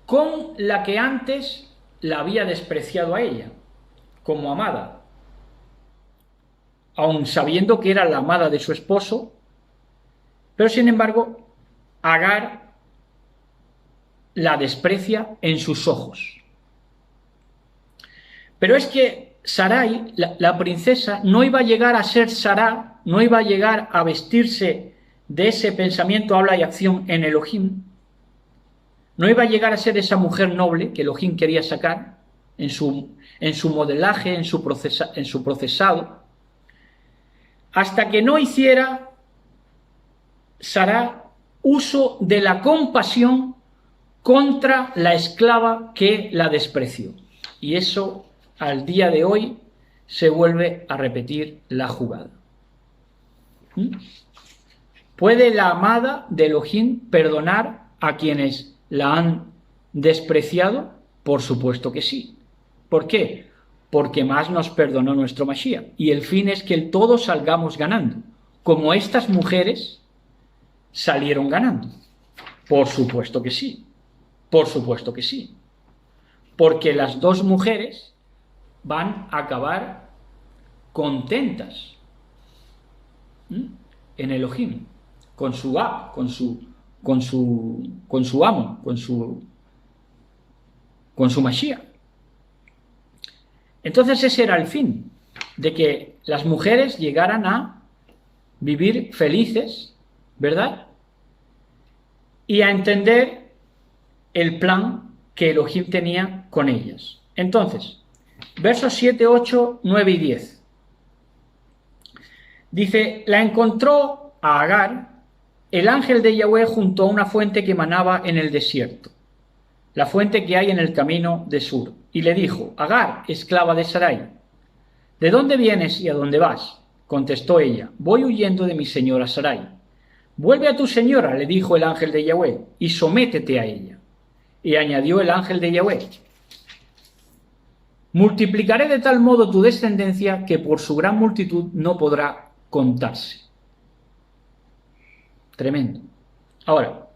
con la que antes la había despreciado a ella, como amada, aun sabiendo que era la amada de su esposo, pero sin embargo, Agar la desprecia en sus ojos. Pero es que Sarai, la princesa, no iba a llegar a ser Sará, no iba a llegar a vestirse de ese pensamiento, habla y acción en Elohim, no iba a llegar a ser esa mujer noble que Elohim quería sacar en su modelaje, en su procesado, hasta que no hiciera Sará uso de la compasión contra la esclava que la despreció. Y eso al día de hoy se vuelve a repetir la jugada. ¿Puede la amada de Elohim perdonar a quienes la han despreciado? Por supuesto que sí. ¿Por qué? Porque más nos perdonó nuestro Mashiach. Y el fin es que todos salgamos ganando, como estas mujeres salieron ganando. Por supuesto que sí. Por supuesto que sí. Porque las dos mujeres van a acabar contentas en Elohim, con su amo, con su Mashiach. Entonces ese era el fin, de que las mujeres llegaran a vivir felices, ¿verdad? Y a entender el plan que Elohim tenía con ellas. Entonces, versos 7, 8, 9 y 10. Dice, la encontró a Agar el ángel de Yahweh junto a una fuente que manaba en el desierto, la fuente que hay en el camino de Sur, y le dijo, Agar, esclava de Sarai, ¿de dónde vienes y a dónde vas? Contestó ella, voy huyendo de mi señora Sarai. Vuelve a tu señora, le dijo el ángel de Yahweh, y sométete a ella. Y añadió el ángel de Yahweh, multiplicaré de tal modo tu descendencia que por su gran multitud no podrá contarse. Tremendo. Ahora,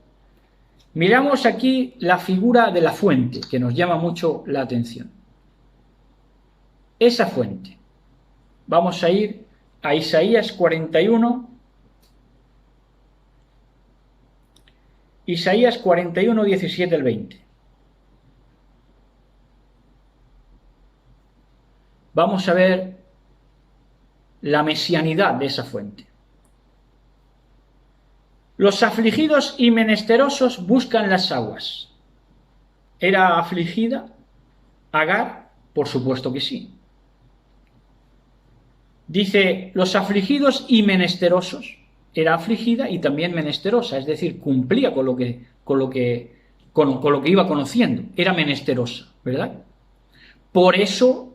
miramos aquí la figura de la fuente, que nos llama mucho la atención. Esa fuente. Vamos a ir a Isaías 41. Isaías 41, 17 al 20. Vamos a ver la mesianidad de esa fuente. Los afligidos y menesterosos buscan las aguas. ¿Era afligida Agar? Por supuesto que sí. Dice, los afligidos y menesterosos. Era afligida y también menesterosa, es decir, cumplía con lo que iba conociendo. Era menesterosa, ¿verdad? Por eso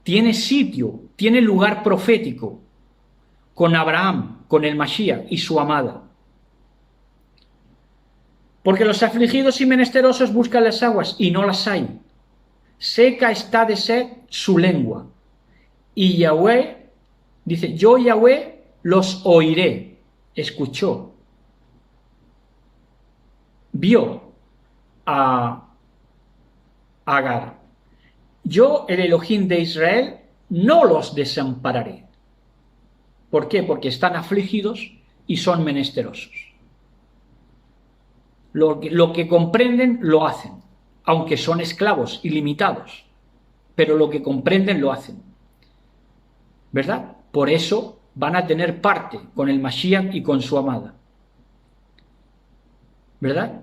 tiene sitio, tiene lugar profético con Abraham, con el Mashiach y su amada. Porque los afligidos y menesterosos buscan las aguas y no las hay. Seca está de sed su lengua. Y Yahweh, dice, yo Yahweh los oiré. Escuchó. Vio a Agar. Yo, el Elohim de Israel, no los desampararé. ¿Por qué? Porque están afligidos y son menesterosos. Lo que comprenden lo hacen, aunque son esclavos ilimitados, pero lo que comprenden lo hacen, ¿verdad? Por eso van a tener parte con el Mashiach y con su amada, ¿verdad?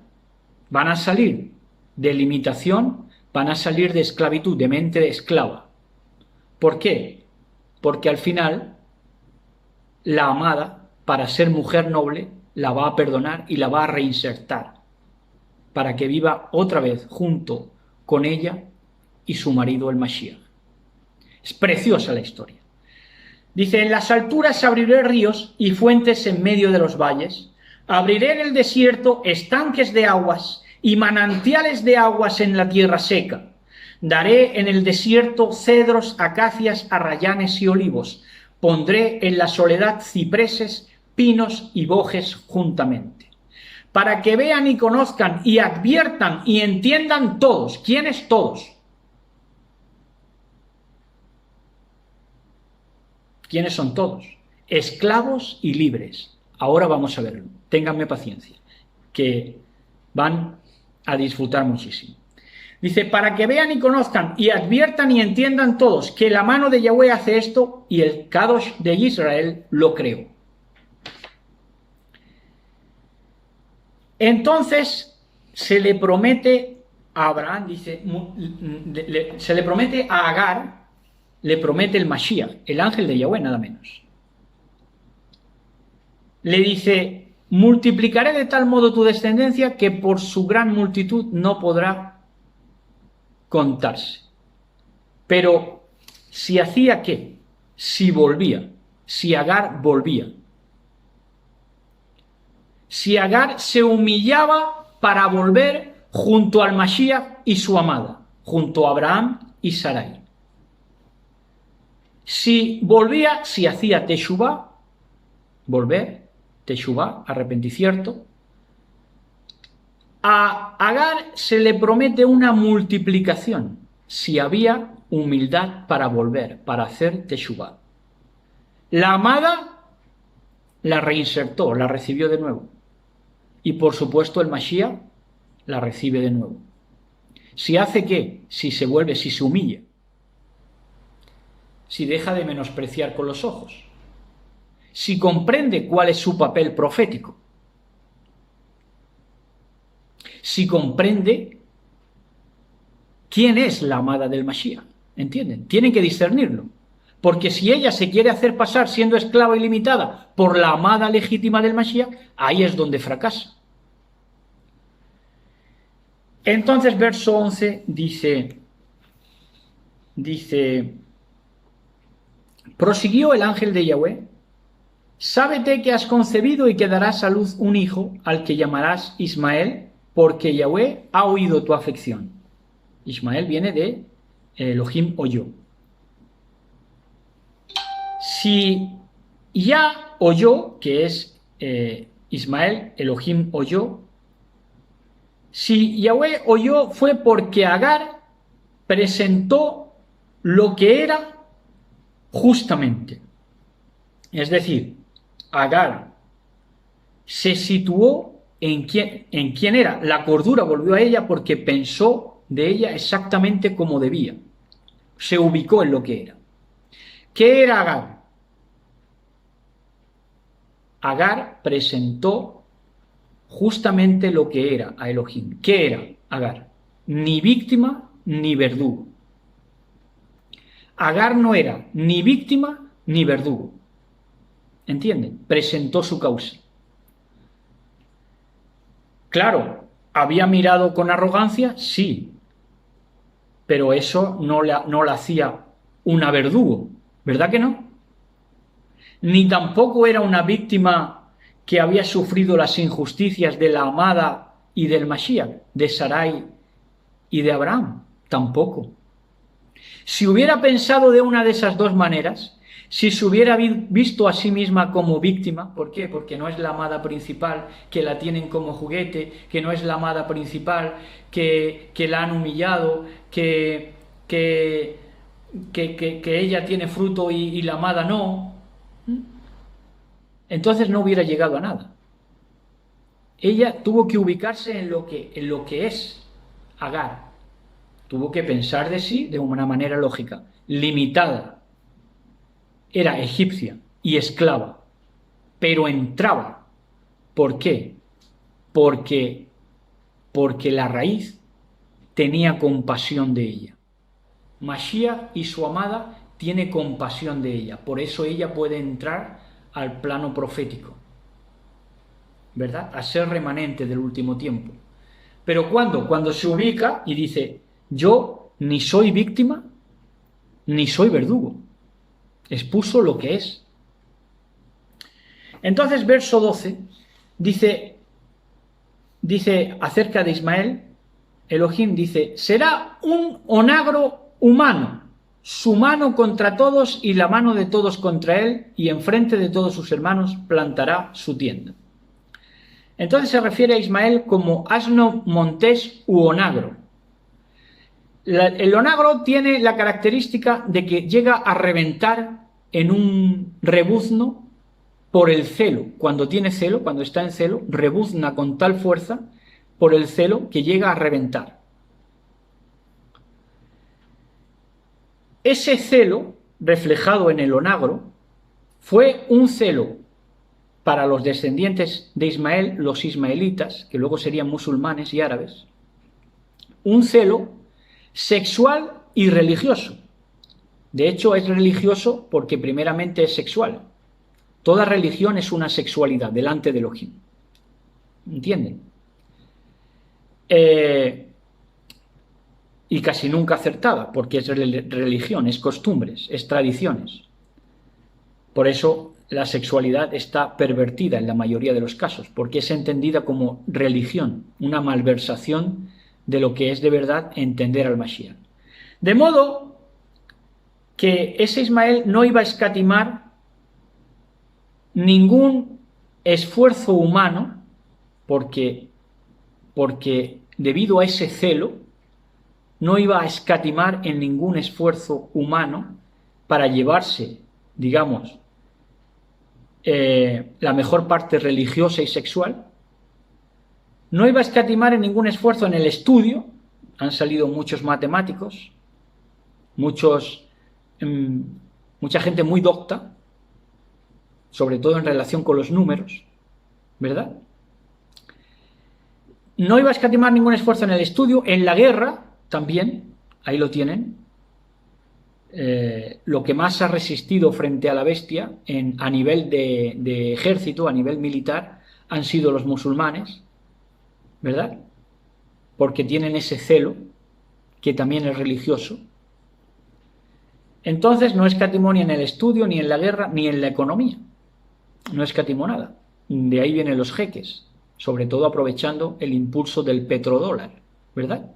Van a salir de limitación, van a salir de esclavitud, de mente de esclava. ¿Por qué? Porque al final la amada, para ser mujer noble, la va a perdonar y la va a reinsertar para que viva otra vez junto con ella y su marido el Mashiach. Es preciosa la historia. Dice, en las alturas abriré ríos y fuentes en medio de los valles. Abriré en el desierto estanques de aguas y manantiales de aguas en la tierra seca. Daré en el desierto cedros, acacias, arrayanes y olivos. Pondré en la soledad cipreses, pinos y bojes juntamente. Para que vean y conozcan y adviertan y entiendan todos. ¿Quiénes todos? ¿Quiénes son todos? Esclavos y libres. Ahora vamos a verlo. Ténganme paciencia, que van a disfrutar muchísimo. Dice, para que vean y conozcan y adviertan y entiendan todos que la mano de Yahweh hace esto y el Kadosh de Israel lo creó. Entonces se le promete a Abraham, dice, se le promete a Agar, le promete el Mashiach, el ángel de Yahweh, nada menos. Le dice, multiplicaré de tal modo tu descendencia que por su gran multitud no podrá contarse. Pero si hacía qué, si volvía, si Agar volvía, si Agar se humillaba para volver junto al Mashiach y su amada, junto a Abraham y Sarai. Si volvía, si hacía teshuvá, volver, teshuvá, arrepentimiento, a Agar se le promete una multiplicación, si había humildad para volver, para hacer teshuvá. La amada la reinsertó, la recibió de nuevo. Y por supuesto el Mashiach la recibe de nuevo. Si hace qué, si se vuelve, si se humilla, si deja de menospreciar con los ojos, si comprende cuál es su papel profético, si comprende quién es la amada del Mashiach, ¿entienden? Tienen que discernirlo, porque si ella se quiere hacer pasar siendo esclava ilimitada por la amada legítima del Mashiach, ahí es donde fracasa. Entonces, verso 11 dice, prosiguió el ángel de Yahweh, sábete que has concebido y que darás a luz un hijo al que llamarás Ismael, porque Yahweh ha oído tu aflicción. Ismael viene de Elohim oyó. Si ya oyó, que es Ismael, Elohim oyó, si Yahweh oyó fue porque Agar presentó lo que era justamente. Es decir, Agar se situó en quién era. La cordura volvió a ella porque pensó de ella exactamente como debía. Se ubicó en lo que era. ¿Qué era Agar? Agar presentó justamente lo que era a Elohim. ¿Qué era Agar? Ni víctima ni verdugo. Agar no era ni víctima ni verdugo. ¿Entienden? Presentó su causa. Claro, ¿había mirado con arrogancia? Sí, pero eso no la hacía una verdugo, ¿verdad que no? Ni tampoco era una víctima que había sufrido las injusticias de la amada y del Mashiach, de Sarai y de Abraham, tampoco. Si hubiera pensado de una de esas dos maneras, si se hubiera visto a sí misma como víctima, ¿por qué? Porque no es la amada principal, que la tienen como juguete, que no es la amada principal, que la han humillado, que ella tiene fruto y la amada no, entonces no hubiera llegado a nada. Ella tuvo que ubicarse en lo que es Agar. Tuvo que pensar de sí de una manera lógica, limitada. Era egipcia y esclava, pero entraba. ¿Por qué? Porque la raíz tenía compasión de ella. Mashiach y su amada tiene compasión de ella, por eso ella puede entrar al plano profético, ¿verdad? A ser remanente del último tiempo. Pero cuando se ubica y dice, yo ni soy víctima ni soy verdugo, expuso lo que es. Entonces, verso 12 dice acerca de Ismael, Elohim dice, será un onagro humano, su mano contra todos y la mano de todos contra él, y enfrente de todos sus hermanos plantará su tienda. Entonces se refiere a Ismael como asno montés u onagro. El onagro tiene la característica de que llega a reventar en un rebuzno por el celo. Cuando tiene celo, cuando está en celo, rebuzna con tal fuerza por el celo que llega a reventar. Ese celo, reflejado en el onagro, fue un celo para los descendientes de Ismael, los ismaelitas, que luego serían musulmanes y árabes, un celo sexual y religioso. De hecho, es religioso porque primeramente es sexual. Toda religión es una sexualidad delante de Elohim. ¿Entienden? Y casi nunca acertada, porque es religión, es costumbres, es tradiciones. Por eso la sexualidad está pervertida en la mayoría de los casos, porque es entendida como religión, una malversación de lo que es de verdad entender al Mashiach. De modo que ese Ismael no iba a escatimar ningún esfuerzo humano, porque debido a ese celo, no iba a escatimar en ningún esfuerzo humano para llevarse, digamos, la mejor parte religiosa y sexual. No iba a escatimar en ningún esfuerzo en el estudio. Han salido muchos matemáticos, mucha gente muy docta, sobre todo en relación con los números, ¿verdad? No iba a escatimar ningún esfuerzo en el estudio, en la guerra también, ahí lo tienen. Lo que más ha resistido frente a la bestia a nivel de ejército, a nivel militar, han sido los musulmanes, ¿verdad? Porque tienen ese celo, que también es religioso. Entonces no escatimó ni en el estudio, ni en la guerra, ni en la economía. No escatimó nada. De ahí vienen los jeques, sobre todo aprovechando el impulso del petrodólar, ¿verdad?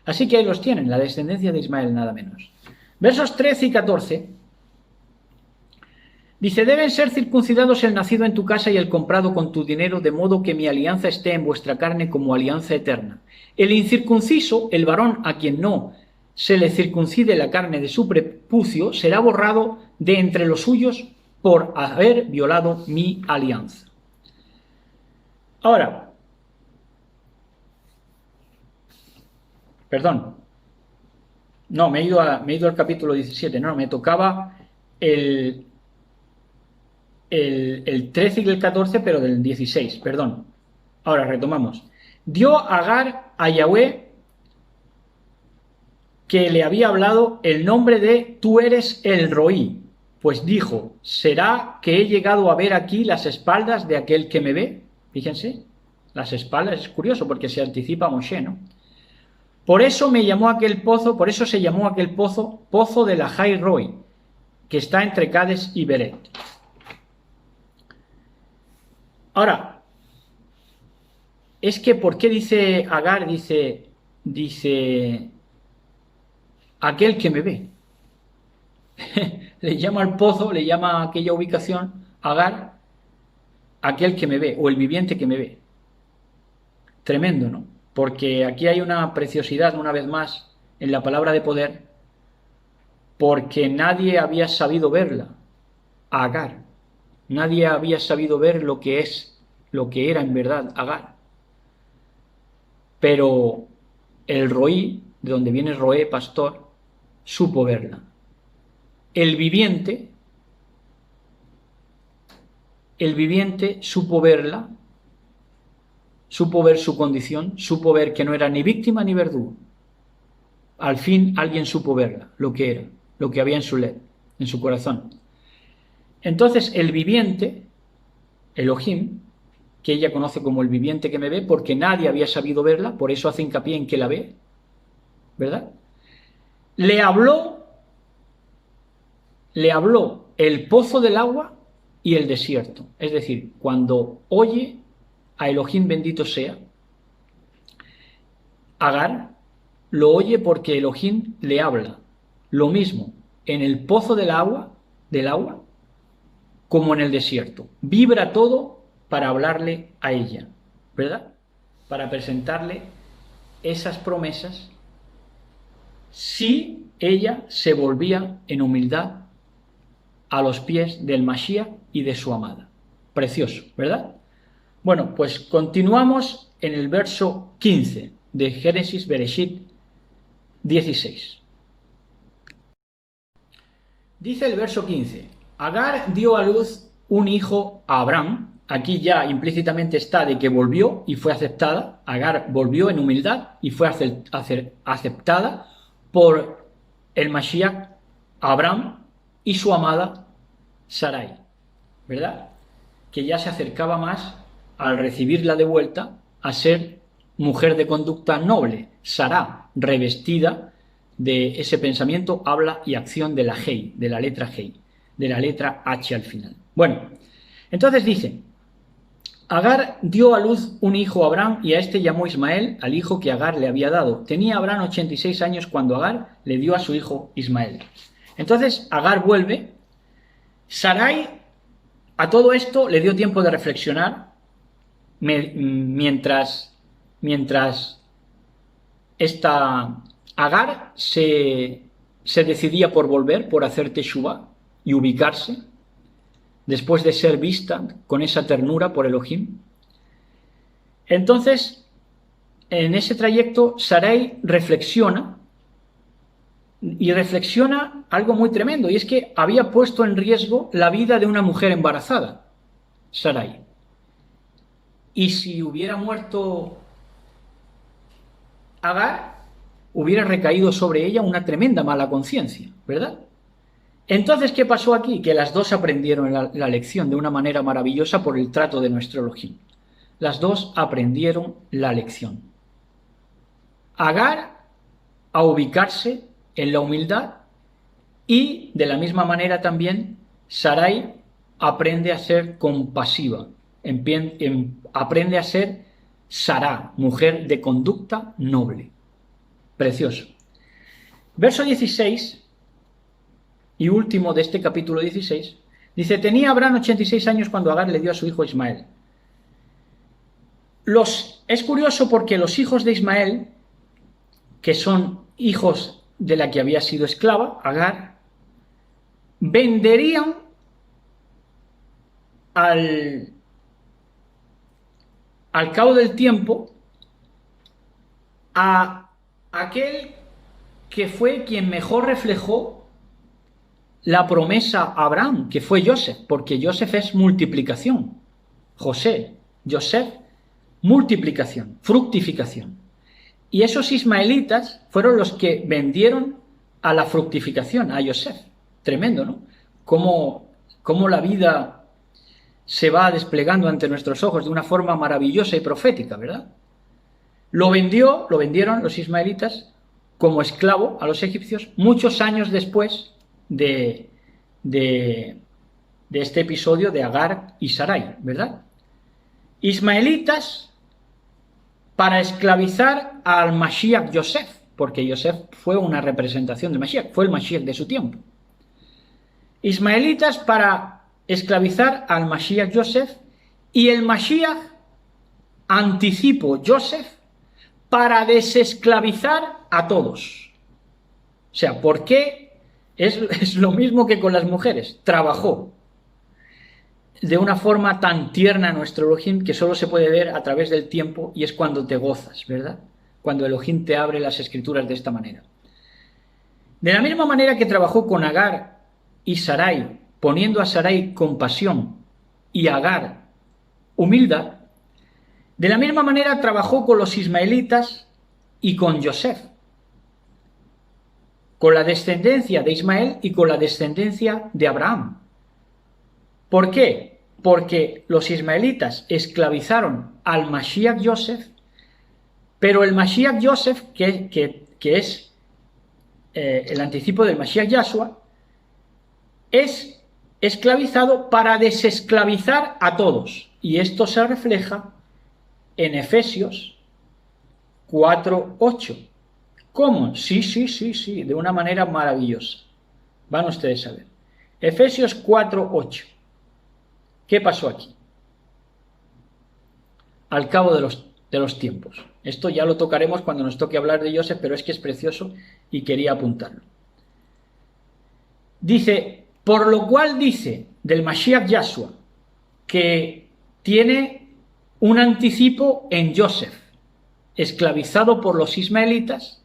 Así que ahí los tienen, la descendencia de Ismael, nada menos. Versos 13 y 14. Dice, deben ser circuncidados el nacido en tu casa y el comprado con tu dinero, de modo que mi alianza esté en vuestra carne como alianza eterna. El incircunciso, el varón a quien no se le circuncide la carne de su prepucio, será borrado de entre los suyos por haber violado mi alianza. Ahora, perdón, no, me he ido al capítulo 17, no, me tocaba el el 13 y el 14, pero del 16, perdón. Ahora retomamos. Dio Agar a Yahweh, que le había hablado, el nombre de tú eres el Roí, pues dijo, ¿será que he llegado a ver aquí las espaldas de aquel que me ve? Fíjense, las espaldas, es curioso porque se anticipa a Moshe, ¿no? Por eso me llamó aquel pozo, por eso se llamó aquel pozo, pozo de la Jai Roi, que está entre Cades y Beret. Ahora, es que ¿por qué dice Agar, dice aquel que me ve? Le llama al pozo, le llama a aquella ubicación, Agar, aquel que me ve, o el viviente que me ve. Tremendo, ¿no? Porque aquí hay una preciosidad, una vez más, en la palabra de poder, porque nadie había sabido verla, a Agar. Nadie había sabido ver lo que es, lo que era en verdad Agar. Pero el Roí, de donde viene Roé, pastor, supo verla. El viviente supo verla, supo ver su condición, supo ver que no era ni víctima ni verdugo. Al fin alguien supo verla, lo que era, lo que había en su corazón. Entonces el viviente, Elohim, que ella conoce como el viviente que me ve, porque nadie había sabido verla, por eso hace hincapié en que la ve, ¿verdad? Le habló el pozo del agua y el desierto. Es decir, cuando oye a Elohim bendito sea, Agar lo oye porque Elohim le habla. Lo mismo en el pozo del agua, como en el desierto. Vibra todo para hablarle a ella, ¿verdad? Para presentarle esas promesas si ella se volvía en humildad a los pies del Mashiach y de su amada. Precioso, ¿verdad? Bueno, pues continuamos en el verso 15 de Génesis Bereshit 16. Dice el verso 15, Agar dio a luz un hijo a Abraham. Aquí ya implícitamente está de que volvió y fue aceptada. Agar volvió en humildad y fue aceptada por el Mashiach Abraham y su amada Sarai, ¿verdad? Que ya se acercaba más al recibirla de vuelta a ser mujer de conducta noble, Sará, revestida de ese pensamiento, habla y acción de la Hei, de la letra Hei, de la letra H al final. Bueno, entonces dice, Agar dio a luz un hijo a Abraham y a este llamó Ismael al hijo que Agar le había dado. Tenía Abraham 86 años cuando Agar le dio a su hijo Ismael. Entonces Agar vuelve. Sarai a todo esto le dio tiempo de reflexionar mientras esta Agar se decidía por volver, por hacer Teshuvah y ubicarse, después de ser vista con esa ternura por Elohim. Entonces, en ese trayecto, Sarai reflexiona algo muy tremendo, y es que había puesto en riesgo la vida de una mujer embarazada, Sarai. Y si hubiera muerto Agar, hubiera recaído sobre ella una tremenda mala conciencia, ¿verdad? Entonces, ¿qué pasó aquí? Que las dos aprendieron la lección de una manera maravillosa por el trato de nuestro Elohim. Las dos aprendieron la lección. Agar a ubicarse en la humildad y de la misma manera también Sarai aprende a ser compasiva, aprende a ser Sará, mujer de conducta noble. Precioso. Verso 16 y último de este capítulo 16, dice, tenía Abraham 86 años cuando Agar le dio a su hijo Ismael. Es curioso porque los hijos de Ismael, que son hijos de la que había sido esclava, Agar, venderían al cabo del tiempo a aquel que fue quien mejor reflejó la promesa a Abraham, que fue Joseph, porque Joseph es multiplicación. José, Joseph, multiplicación, fructificación. Y esos ismaelitas fueron los que vendieron a la fructificación, a Joseph. Tremendo, ¿no? Cómo la vida se va desplegando ante nuestros ojos de una forma maravillosa y profética, ¿verdad? Lo vendieron los ismaelitas como esclavo a los egipcios muchos años después de este episodio de Agar y Sarai, ¿verdad? Ismaelitas para esclavizar al Mashiach Yosef, porque Yosef fue una representación del Mashiach, fue el Mashiach de su tiempo. Ismaelitas para esclavizar al Mashiach Yosef y el Mashiach anticipo Yosef para desesclavizar a todos. O sea, ¿por qué? Es lo mismo que con las mujeres. Trabajó de una forma tan tierna nuestro Elohim que solo se puede ver a través del tiempo y es cuando te gozas, ¿verdad? Cuando Elohim te abre las escrituras de esta manera. De la misma manera que trabajó con Agar y Sarai, poniendo a Sarai compasión y a Agar humildad, de la misma manera trabajó con los ismaelitas y con Yosef, con la descendencia de Ismael y con la descendencia de Abraham. ¿Por qué? Porque los ismaelitas esclavizaron al Mashiach Yosef, pero el Mashiach Yosef, que es el anticipo del Mashiach Yahshua, es esclavizado para desesclavizar a todos. Y esto se refleja en Efesios 4:8. ¿Cómo? Sí, de una manera maravillosa. Van ustedes a ver. Efesios 4:8. ¿Qué pasó aquí? Al cabo de los tiempos. Esto ya lo tocaremos cuando nos toque hablar de Yosef, pero es que es precioso y quería apuntarlo. Dice, por lo cual dice del Mashiach Yahshua que tiene un anticipo en Yosef, esclavizado por los ismaelitas,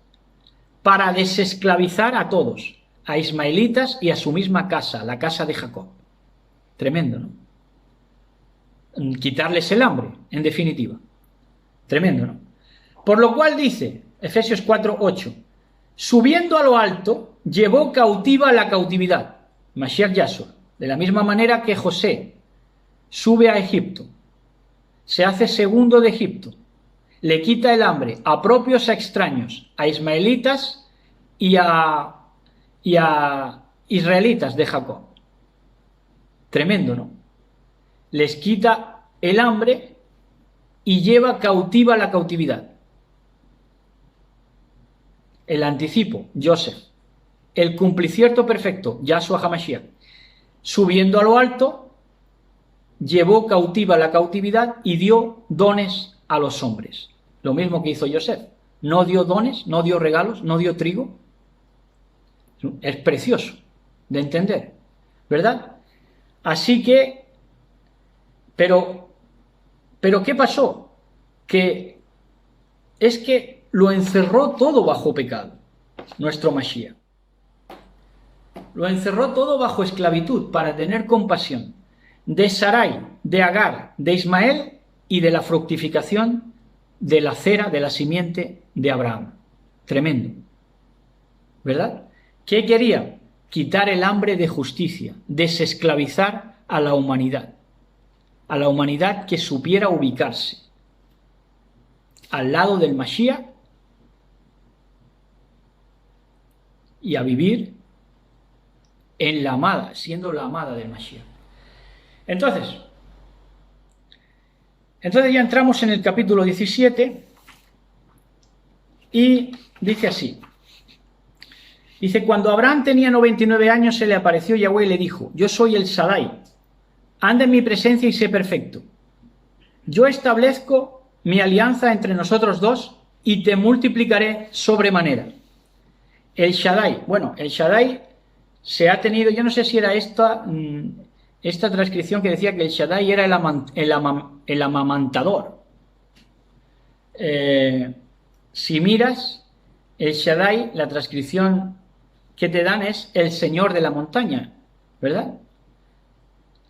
para desesclavizar a todos, a ismaelitas y a su misma casa, la casa de Jacob. Tremendo, ¿no? Quitarles el hambre, en definitiva. Tremendo, ¿no? Por lo cual dice, Efesios 4:8, subiendo a lo alto, llevó cautiva la cautividad, Mashiach Yahshua, de la misma manera que José sube a Egipto, se hace segundo de Egipto, le quita el hambre a propios, a extraños, a ismaelitas y a israelitas de Jacob. Tremendo, ¿no? Les quita el hambre y lleva cautiva la cautividad. El anticipo, Joseph. El cumplicierte perfecto, Yahshua HaMashiach. Subiendo a lo alto, llevó cautiva la cautividad y dio dones a los hombres. Lo mismo que hizo Joseph. No dio dones, no dio regalos, no dio trigo. Es precioso de entender, ¿verdad? Así que, pero ¿qué pasó? Que es que lo encerró todo bajo pecado, nuestro Mashiach. Lo encerró todo bajo esclavitud para tener compasión de Sarai, de Agar, de Ismael y de la fructificación de la cera, de la simiente de Abraham. Tremendo, ¿verdad? ¿Qué quería? Quitar el hambre de justicia, desesclavizar a la humanidad que supiera ubicarse al lado del Mashiach y a vivir en la amada, siendo la amada del Mashiach. Entonces ya entramos en el capítulo 17 y dice así. Dice, cuando Abraham tenía 99 años se le apareció Yahweh y le dijo, yo soy el Shaddai, anda en mi presencia y sé perfecto. Yo establezco mi alianza entre nosotros dos y te multiplicaré sobremanera. El Shaddai, bueno, el Shaddai se ha tenido, yo no sé si era esta transcripción que decía que el Shaddai era el amamantador. Si miras, el Shaddai, la transcripción que te dan es el Señor de la montaña, ¿verdad?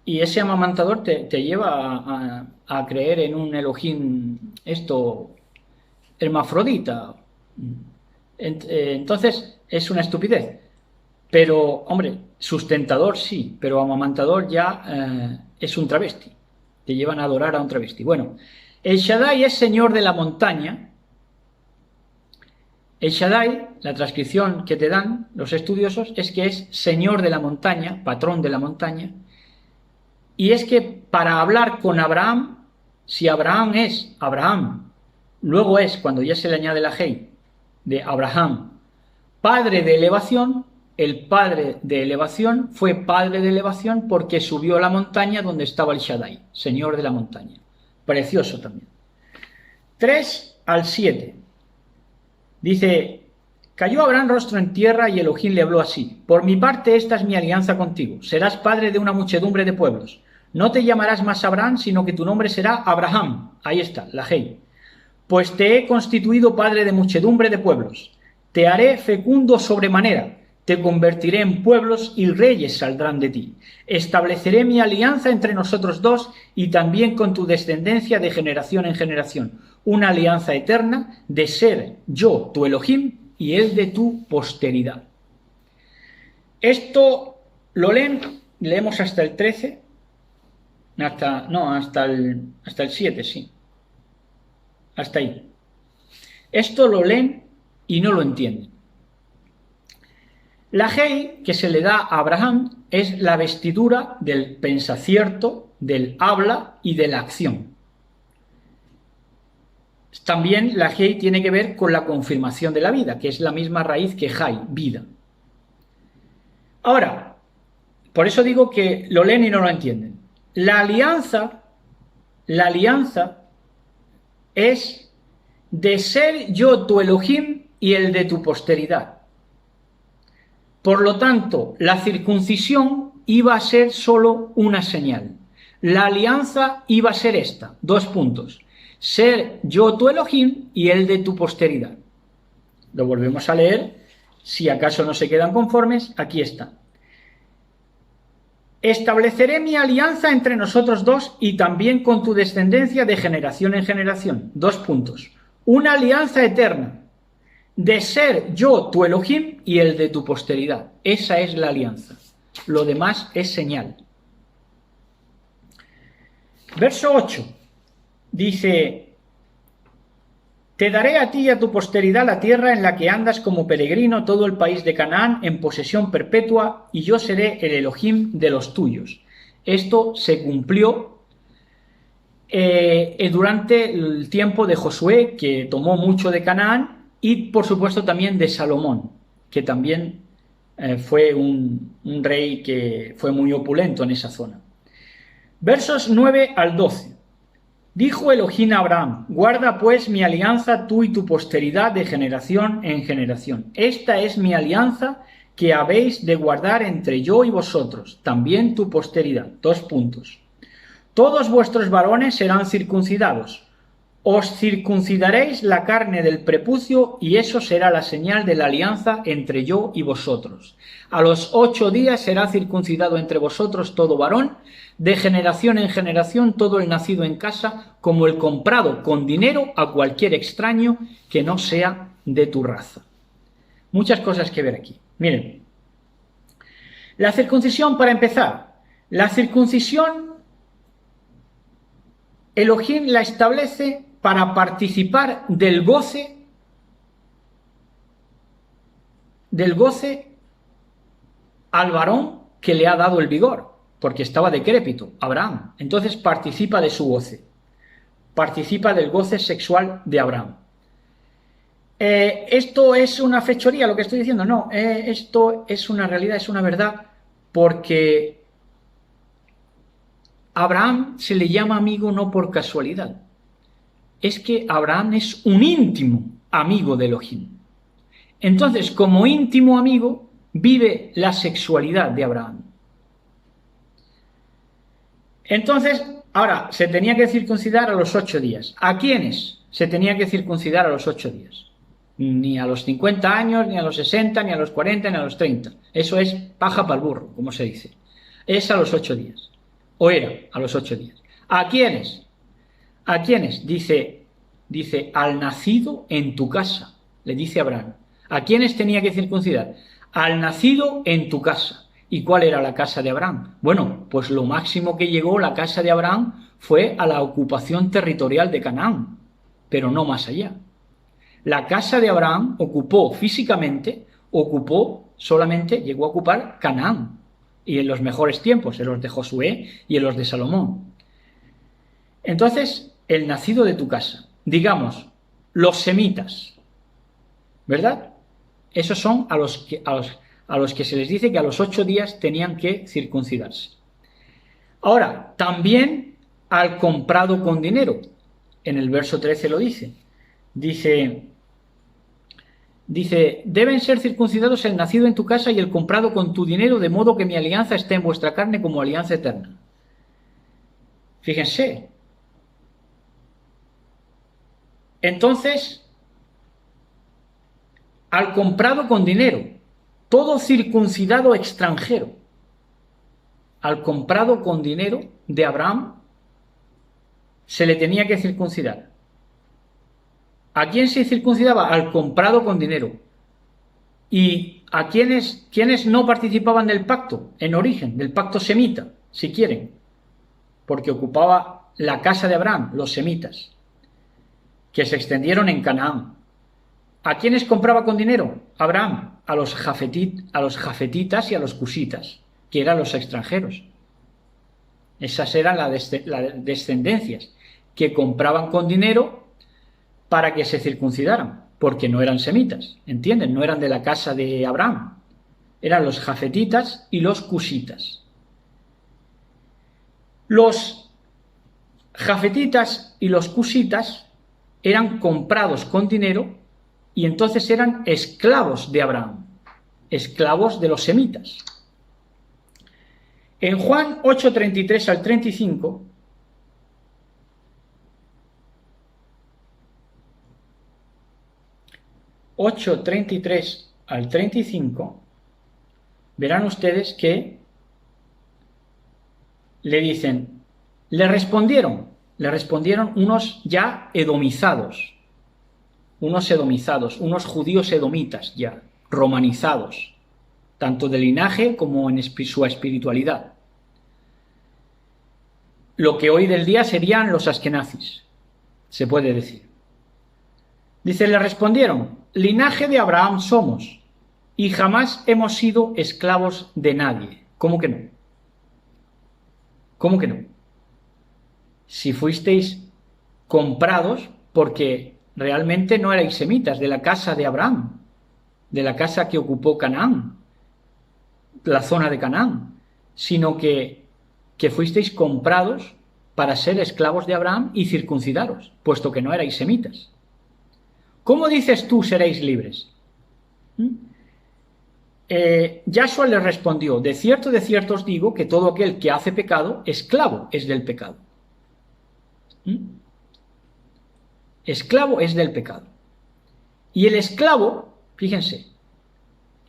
Y ese amamantador te lleva a creer en un Elohim, hermafrodita. Entonces es una estupidez. Pero, hombre, sustentador sí, pero amamantador ya es un travesti. Te llevan a adorar a un travesti. Bueno, el Shaddai es Señor de la montaña. El Shaddai, la transcripción que te dan los estudiosos, es que es Señor de la montaña, patrón de la montaña. Y es que para hablar con Abraham, si Abraham es Abraham, luego es, cuando ya se le añade la Hei, de Abraham, padre de elevación, el padre de elevación fue padre de elevación porque subió a la montaña donde estaba el Shaddai, Señor de la montaña. Precioso también. 3 al 7. Dice, cayó Abraham rostro en tierra y Elohim le habló así, por mi parte esta es mi alianza contigo, serás padre de una muchedumbre de pueblos. No te llamarás más Abraham, sino que tu nombre será Abraham. Ahí está, la Hei. Pues te he constituido padre de muchedumbre de pueblos. Te haré fecundo sobremanera. Te convertiré en pueblos y reyes saldrán de ti. Estableceré mi alianza entre nosotros dos y también con tu descendencia de generación en generación. Una alianza eterna de ser yo tu Elohim y él de tu posteridad. Esto lo leemos hasta el 13. Hasta el 7, sí. Hasta ahí. Esto lo leen y no lo entienden. La Hei que se le da a Abraham es la vestidura del pensacierto, del habla y de la acción. También la Hei tiene que ver con la confirmación de la vida, que es la misma raíz que Jai, vida. Ahora, por eso digo que lo leen y no lo entienden. La alianza es de ser yo tu Elohim y el de tu posteridad. Por lo tanto, la circuncisión iba a ser solo una señal. La alianza iba a ser esta, 2 puntos. Ser yo tu Elohim y el de tu posteridad. Lo volvemos a leer, si acaso no se quedan conformes, aquí está. Estableceré mi alianza entre nosotros dos y también con tu descendencia de generación en generación. 2 puntos. Una alianza eterna de ser yo tu Elohim y el de tu posteridad. Esa es la alianza. Lo demás es señal. Verso 8 dice, te daré a ti y a tu posteridad la tierra en la que andas como peregrino, todo el país de Canaán en posesión perpetua, y yo seré el Elohim de los tuyos. Esto se cumplió durante el tiempo de Josué, que tomó mucho de Canaán, y por supuesto también de Salomón, que también fue un rey que fue muy opulento en esa zona. Versos 9 al 12. Dijo Elohim a Abraham, guarda pues mi alianza tú y tu posteridad de generación en generación. Esta es mi alianza que habéis de guardar entre yo y vosotros, también tu posteridad. 2 puntos. Todos vuestros varones serán circuncidados. Os circuncidaréis la carne del prepucio y eso será la señal de la alianza entre yo y vosotros. A los 8 días será circuncidado entre vosotros todo varón, de generación en generación todo el nacido en casa, como el comprado con dinero a cualquier extraño que no sea de tu raza. Muchas cosas que ver aquí. Miren, la circuncisión para empezar. La circuncisión, Elohim la establece para participar del goce al varón que le ha dado el vigor, porque estaba decrépito, Abraham. Entonces participa de su goce, participa del goce sexual de Abraham. ¿Esto es una fechoría lo que estoy diciendo? No, esto es una realidad, es una verdad, porque Abraham se le llama amigo no por casualidad. Es que Abraham es un íntimo amigo de Elohim. Entonces, como íntimo amigo, vive la sexualidad de Abraham. Entonces, ahora, se tenía que circuncidar a los 8 días. ¿A quiénes se tenía que circuncidar a los 8 días? Ni a los 50 años, ni a los 60, ni a los 40, ni a los 30. Eso es paja para el burro, como se dice. Es a los 8 días. O era a los 8 días. ¿A quiénes? ¿A quiénes? Dice, al nacido en tu casa, le dice Abraham. ¿A quiénes tenía que circuncidar? Al nacido en tu casa. ¿Y cuál era la casa de Abraham? Bueno, pues lo máximo que llegó la casa de Abraham fue a la ocupación territorial de Canaán, pero no más allá. La casa de Abraham ocupó físicamente, solamente llegó a ocupar Canaán, y en los mejores tiempos, en los de Josué y en los de Salomón. Entonces, el nacido de tu casa, digamos, los semitas, ¿verdad? Esos son a los que se les dice que a los 8 días tenían que circuncidarse. Ahora, también al comprado con dinero. En el verso 13 lo dice. Dice, deben ser circuncidados el nacido en tu casa y el comprado con tu dinero, de modo que mi alianza esté en vuestra carne como alianza eterna. Fíjense. Entonces, al comprado con dinero, todo circuncidado extranjero, al comprado con dinero de Abraham, se le tenía que circuncidar. ¿A quién se circuncidaba? Al comprado con dinero. ¿Y a quiénes no participaban del pacto, en origen, del pacto semita, si quieren? Porque ocupaba la casa de Abraham, los semitas, que se extendieron en Canaán. ¿A quiénes compraba con dinero? Abraham, a los jafetitas y a los cusitas, que eran los extranjeros. Esas eran las descendencias que compraban con dinero para que se circuncidaran, porque no eran semitas, ¿entienden? No eran de la casa de Abraham, eran los jafetitas y los cusitas. Los jafetitas y los cusitas eran comprados con dinero y entonces eran esclavos de Abraham, esclavos de los semitas. En Juan 8:33 al 35, verán ustedes que le dicen, le respondieron unos ya edomizados, unos judíos edomitas ya, romanizados, tanto de linaje como en su espiritualidad. Lo que hoy del día serían los askenazis, se puede decir. Dice, le respondieron, linaje de Abraham somos, y jamás hemos sido esclavos de nadie. ¿Cómo que no? ¿Cómo que no? Si fuisteis comprados porque realmente no erais semitas de la casa de Abraham, de la casa que ocupó Canaán, la zona de Canaán, sino que fuisteis comprados para ser esclavos de Abraham y circuncidaros, puesto que no erais semitas. ¿Cómo dices tú seréis libres? Yahshua les respondió, de cierto os digo que todo aquel que hace pecado, esclavo es del pecado. Esclavo es del pecado. Y el esclavo, fíjense,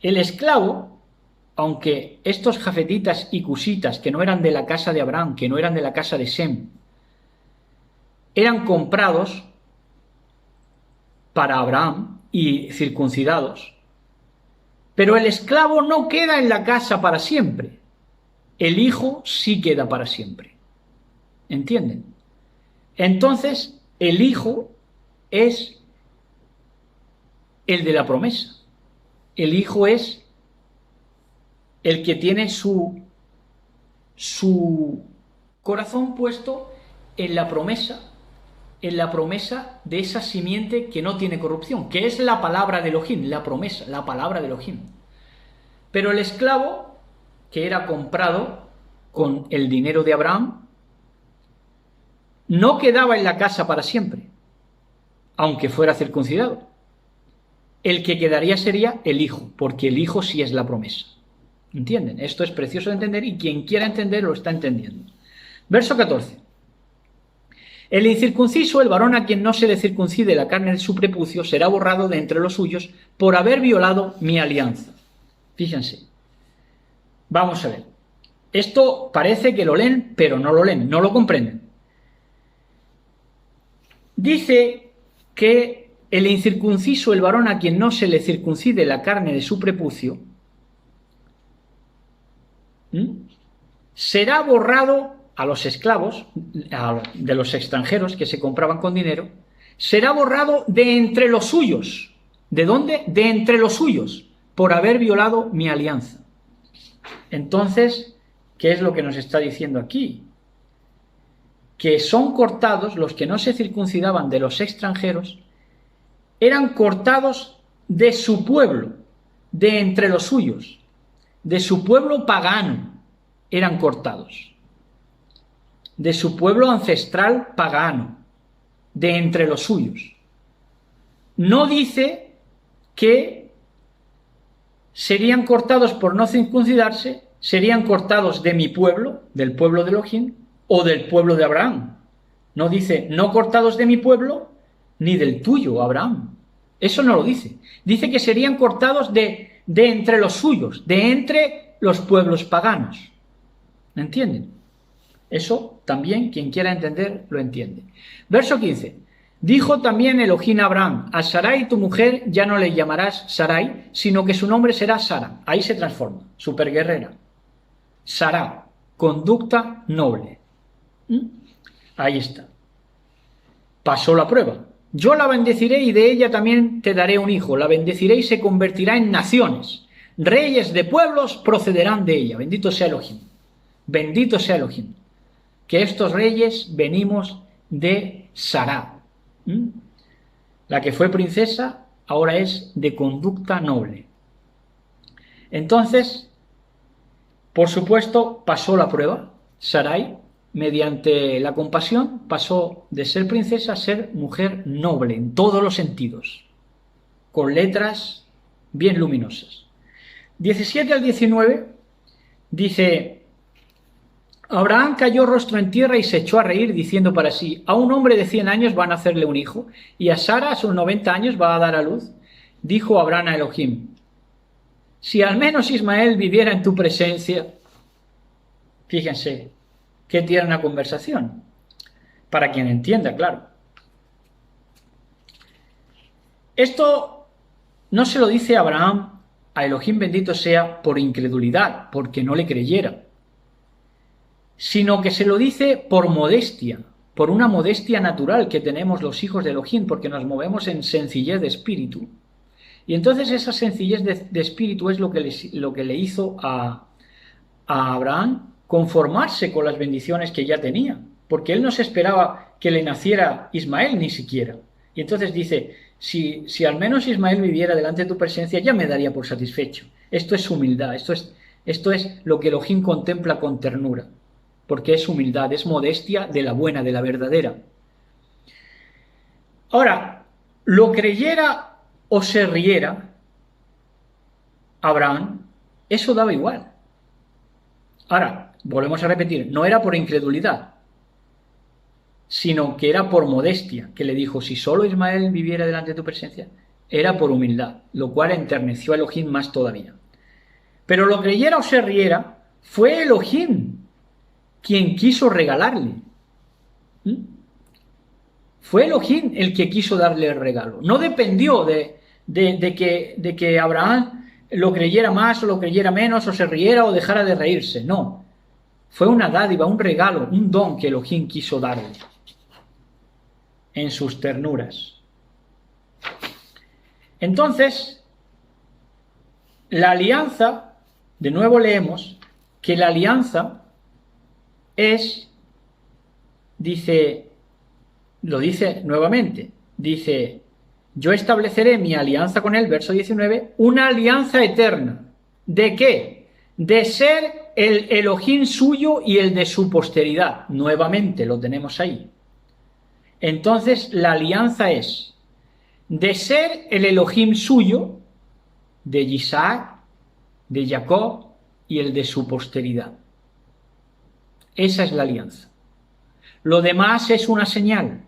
el esclavo, aunque estos jafetitas y cusitas que no eran de la casa de Abraham, que no eran de la casa de Sem, eran comprados para Abraham y circuncidados, pero el esclavo no queda en la casa para siempre, el hijo sí queda para siempre. ¿Entienden? Entonces, el hijo es el de la promesa. El hijo es el que tiene su corazón puesto en la promesa de esa simiente que no tiene corrupción, que es la palabra de Elohim, la promesa, la palabra de Elohim. Pero el esclavo, que era comprado con el dinero de Abraham, no quedaba en la casa para siempre, aunque fuera circuncidado. El que quedaría sería el hijo, porque el hijo sí es la promesa. ¿Entienden? Esto es precioso de entender y quien quiera entender lo está entendiendo. Verso 14. El incircunciso, el varón a quien no se le circuncide la carne de su prepucio, será borrado de entre los suyos por haber violado mi alianza. Fíjense. Vamos a ver. Esto parece que lo leen, pero no lo leen, no lo comprenden. Dice que el incircunciso, el varón a quien no se le circuncide la carne de su prepucio, será borrado a los esclavos, de los extranjeros que se compraban con dinero, será borrado de entre los suyos. ¿De dónde? De entre los suyos, por haber violado mi alianza. Entonces, ¿qué es lo que nos está diciendo aquí? Que son cortados los que no se circuncidaban de los extranjeros, eran cortados de su pueblo, de entre los suyos, de su pueblo pagano, eran cortados, de su pueblo ancestral pagano, de entre los suyos. No dice que serían cortados por no circuncidarse, serían cortados de mi pueblo, del pueblo de Elohim, o del pueblo de Abraham. No dice, no cortados de mi pueblo, ni del tuyo, Abraham. Eso no lo dice. Dice que serían cortados de entre los suyos, de entre los pueblos paganos. ¿Me entienden? Eso también, quien quiera entender, lo entiende. Verso 15. Dijo también Elohim a Abraham, a Sarai tu mujer ya no le llamarás Sarai, sino que su nombre será Sara. Ahí se transforma, superguerrera. Sara, conducta noble. Ahí está. Pasó la prueba. Yo la bendeciré y de ella también te daré un hijo. La bendeciré y se convertirá en naciones. Reyes de pueblos procederán de ella. Bendito sea Elohim. Bendito sea Elohim. Que estos reyes venimos de Sara. La que fue princesa ahora es de conducta noble. Entonces, por supuesto, pasó la prueba. Sarai, mediante la compasión, pasó de ser princesa a ser mujer noble en todos los sentidos, con letras bien luminosas. 17 al 19 dice: Abraham cayó rostro en tierra y se echó a reír, diciendo para sí, a un hombre de 100 años van a hacerle un hijo, y a Sara a sus 90 años va a dar a luz. Dijo Abraham a Elohim, si al menos Ismael viviera en tu presencia. Fíjense, qué tierna conversación, para quien entienda, claro. Esto no se lo dice Abraham a Elohim bendito sea por incredulidad, porque no le creyera, sino que se lo dice por modestia, por una modestia natural que tenemos los hijos de Elohim, porque nos movemos en sencillez de espíritu. Y entonces esa sencillez de espíritu es lo que le hizo a Abraham conformarse con las bendiciones que ya tenía, porque él no se esperaba que le naciera Ismael ni siquiera. Y entonces dice, si al menos Ismael viviera delante de tu presencia, ya me daría por satisfecho. Esto es humildad, esto es lo que Elohim contempla con ternura, porque es humildad, es modestia de la buena, de la verdadera. Ahora, lo creyera o se riera Abraham, eso daba igual. Ahora, volvemos a repetir, no era por incredulidad, sino que era por modestia, que le dijo, si solo Ismael viviera delante de tu presencia, era por humildad, lo cual enterneció a Elohim más todavía. Pero lo creyera o se riera, fue Elohim quien quiso regalarle. Fue Elohim el que quiso darle el regalo. No dependió de que Abraham lo creyera más o lo creyera menos, o se riera o dejara de reírse. No. Fue una dádiva, un regalo, un don que Elohim quiso darle en sus ternuras. Entonces, la alianza, de nuevo leemos que la alianza es, lo dice nuevamente, dice, yo estableceré mi alianza con él, verso 19, una alianza eterna. ¿De qué? De ser el Elohim suyo y el de su posteridad. Nuevamente lo tenemos ahí. Entonces la alianza es de ser el Elohim suyo, de Isaac, de Jacob y el de su posteridad. Esa es la alianza. Lo demás es una señal.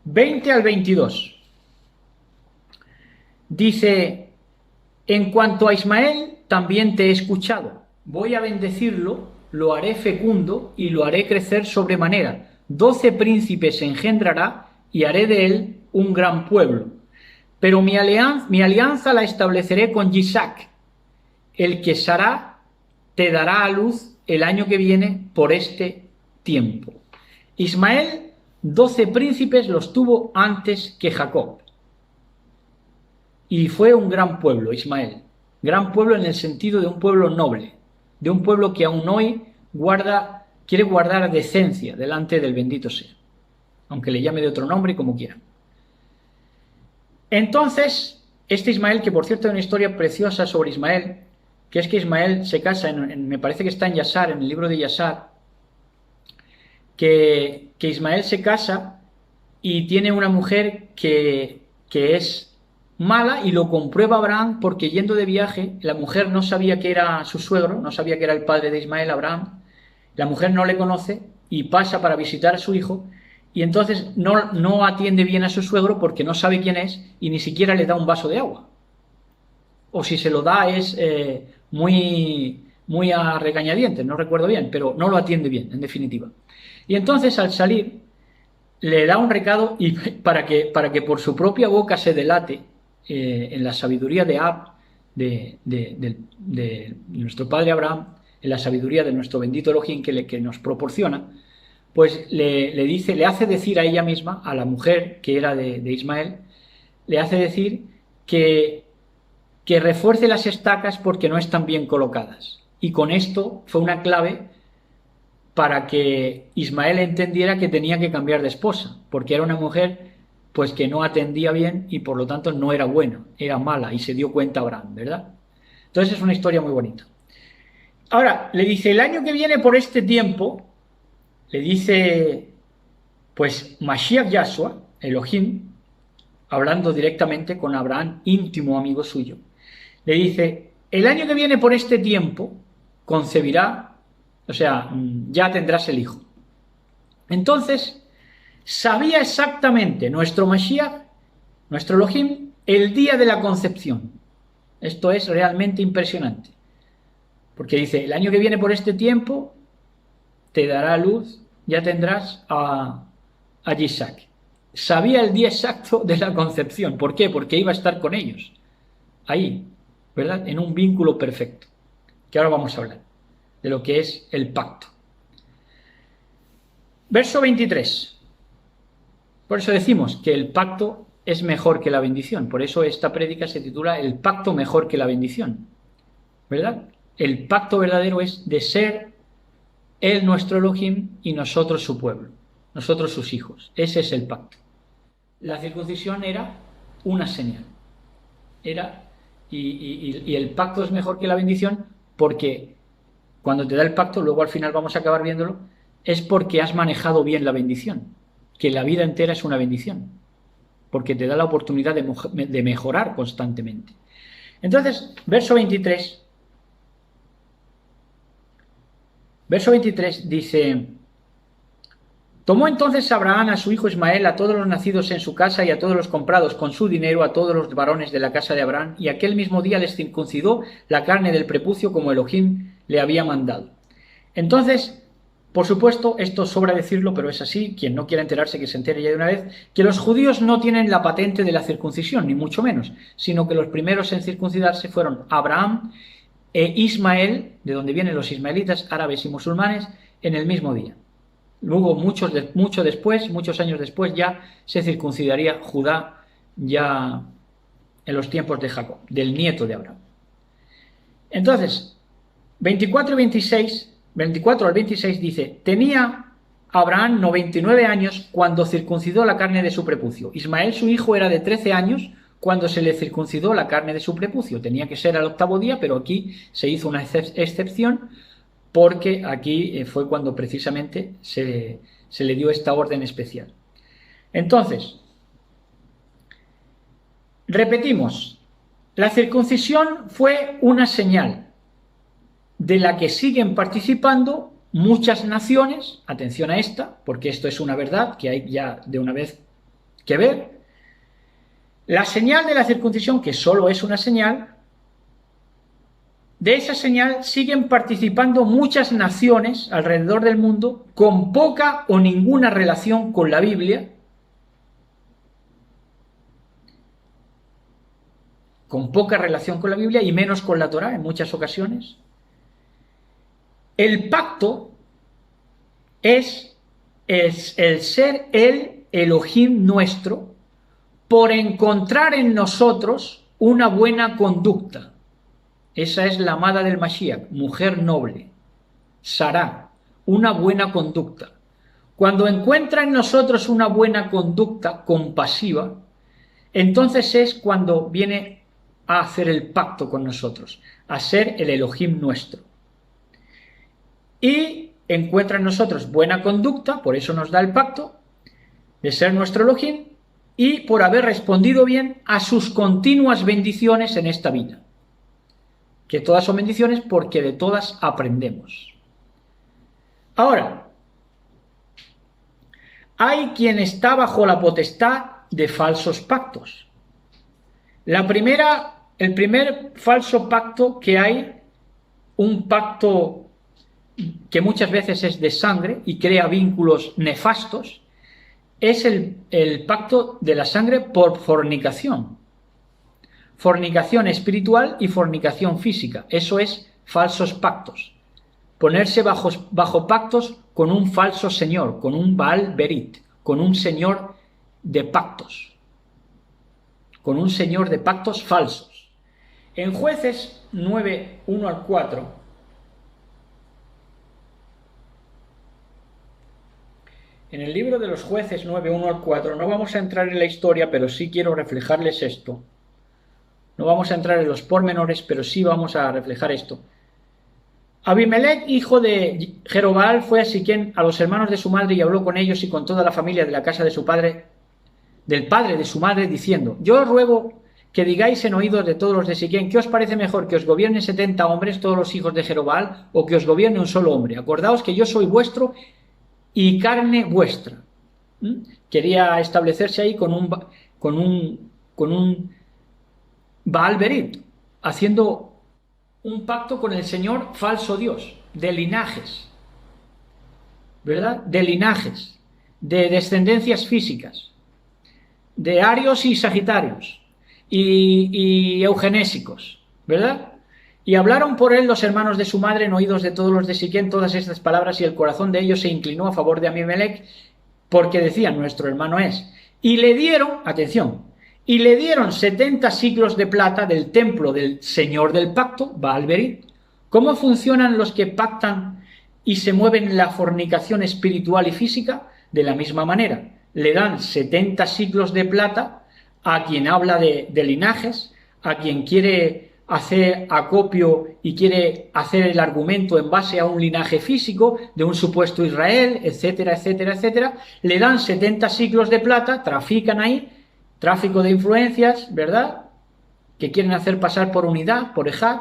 20 al 22. Dice, en cuanto a Ismael, también te he escuchado. Voy a bendecirlo, lo haré fecundo y lo haré crecer sobremanera. 12 príncipes engendrará y haré de él un gran pueblo. Pero mi alianza la estableceré con Isaac, el que Sará te dará a luz el año que viene por este tiempo. Ismael, 12 príncipes los tuvo antes que Jacob. Y fue un gran pueblo, Ismael. Gran pueblo en el sentido de un pueblo noble, de un pueblo que aún hoy quiere guardar decencia delante del bendito sea, aunque le llame de otro nombre como quiera. Entonces, este Ismael, que por cierto hay una historia preciosa sobre Ismael, que es que Ismael se casa, me parece que está en Yasar, en el libro de Yasar, que Ismael se casa y tiene una mujer que es mala y lo comprueba Abraham porque yendo de viaje, la mujer no sabía que era su suegro, no sabía que era el padre de Ismael, Abraham, la mujer no le conoce y pasa para visitar a su hijo y entonces no atiende bien a su suegro porque no sabe quién es y ni siquiera le da un vaso de agua. O si se lo da es muy a regañadientes, no recuerdo bien, pero no lo atiende bien, en definitiva. Y entonces al salir le da un recado y para que por su propia boca se delate en la sabiduría de de nuestro padre Abraham, en la sabiduría de nuestro bendito Elohim que nos proporciona, pues le hace decir a ella misma, a la mujer que era de Ismael, le hace decir que refuerce las estacas porque no están bien colocadas. Y con esto fue una clave para que Ismael entendiera que tenía que cambiar de esposa, porque era una mujer pues que no atendía bien y por lo tanto no era buena, era mala y se dio cuenta Abraham, ¿verdad? Entonces es una historia muy bonita. Ahora, le dice, el año que viene por este tiempo, le dice, pues Mashiach Yahshua, Elohim, hablando directamente con Abraham, íntimo amigo suyo, le dice, el año que viene por este tiempo concebirá, o sea, ya tendrás el hijo. Entonces, sabía exactamente nuestro Mashiach, nuestro Elohim, el día de la concepción. Esto es realmente impresionante. Porque dice, el año que viene por este tiempo te dará luz, ya tendrás a Isaac. Sabía el día exacto de la concepción. ¿Por qué? Porque iba a estar con ellos. Ahí, ¿verdad? En un vínculo perfecto. Que ahora vamos a hablar de lo que es el pacto. Verso 23. Por eso decimos que el pacto es mejor que la bendición. Por eso esta prédica se titula El pacto mejor que la bendición. ¿Verdad? El pacto verdadero es de ser Él nuestro Elohim y nosotros su pueblo. Nosotros sus hijos. Ese es el pacto. La circuncisión era una señal. Y el pacto es mejor que la bendición porque cuando te da el pacto, luego al final vamos a acabar viéndolo, es porque has manejado bien la bendición. Que la vida entera es una bendición. Porque te da la oportunidad de mejorar constantemente. Entonces, verso 23. Verso 23 dice, tomó entonces Abraham a su hijo Ismael, a todos los nacidos en su casa y a todos los comprados con su dinero, a todos los varones de la casa de Abraham, y aquel mismo día les circuncidó la carne del prepucio como Elohim le había mandado. Entonces, por supuesto, esto sobra decirlo, pero es así, quien no quiera enterarse que se entere ya de una vez, que los judíos no tienen la patente de la circuncisión, ni mucho menos, sino que los primeros en circuncidarse fueron Abraham e Ismael, de donde vienen los ismaelitas, árabes y musulmanes, en el mismo día. Luego, muchos años después, ya se circuncidaría Judá, ya en los tiempos de Jacob, del nieto de Abraham. Entonces, 24 al 26 dice, tenía Abraham 99 años cuando circuncidó la carne de su prepucio. Ismael, su hijo, era de 13 años cuando se le circuncidó la carne de su prepucio. Tenía que ser al 8º día, pero aquí se hizo una excepción porque aquí fue cuando precisamente se le dio esta orden especial. Entonces, repetimos, la circuncisión fue una señal de la que siguen participando muchas naciones, atención a esta, porque esto es una verdad que hay ya de una vez que ver, la señal de la circuncisión, que solo es una señal, de esa señal siguen participando muchas naciones alrededor del mundo con poca o ninguna relación con la Biblia, con poca relación con la Biblia y menos con la Torá en muchas ocasiones. El pacto es el ser el Elohim nuestro por encontrar en nosotros una buena conducta. Esa es la amada del Mashiach, mujer noble, Sará, una buena conducta. Cuando encuentra en nosotros una buena conducta compasiva, entonces es cuando viene a hacer el pacto con nosotros, a ser el Elohim nuestro. Y encuentra en nosotros buena conducta, por eso nos da el pacto, de ser nuestro Elohim, y por haber respondido bien a sus continuas bendiciones en esta vida. Que todas son bendiciones porque de todas aprendemos. Ahora, hay quien está bajo la potestad de falsos pactos. El primer falso pacto que hay, un pacto que muchas veces es de sangre y crea vínculos nefastos, es el pacto de la sangre por fornicación. Fornicación espiritual y fornicación física. Eso es falsos pactos. Ponerse bajo pactos con un falso señor, con un Baal Berit, con un señor de pactos. Con un señor de pactos falsos. En Jueces 9, 1 al 4, en el libro de los Jueces 9, 1 al 4, no vamos a entrar en la historia, pero sí quiero reflejarles esto. No vamos a entrar en los pormenores, pero sí vamos a reflejar esto. Abimelech, hijo de Jerobbaal, fue a Siquem a los hermanos de su madre y habló con ellos y con toda la familia de la casa de su padre, del padre de su madre, diciendo: yo os ruego que digáis en oídos de todos los de Siquem, ¿qué os parece mejor, que os gobiernen 70 hombres, todos los hijos de Jerobbaal, o que os gobierne un solo hombre? Acordaos que yo soy vuestro y carne vuestra. Quería establecerse ahí con un Baal Berit, haciendo un pacto con el Señor falso Dios, de linajes, ¿verdad? De linajes, de descendencias físicas, de arios y sagitarios, y eugenésicos, ¿verdad? Y hablaron por él los hermanos de su madre en oídos de todos los de Siquem todas estas palabras, y el corazón de ellos se inclinó a favor de Abimelech, porque decían: nuestro hermano es. Y le dieron, atención, y le dieron 70 siclos de plata del templo del Señor del pacto, Baal Berit. ¿Cómo funcionan los que pactan y se mueven en la fornicación espiritual y física? De la misma manera, le dan 70 siclos de plata a quien habla de linajes, a quien quiere hacer acopio y quiere hacer el argumento en base a un linaje físico de un supuesto Israel, etcétera, etcétera, etcétera. Le dan 70 siclos de plata, trafican ahí, tráfico de influencias, ¿verdad?, que quieren hacer pasar por unidad, por ejad.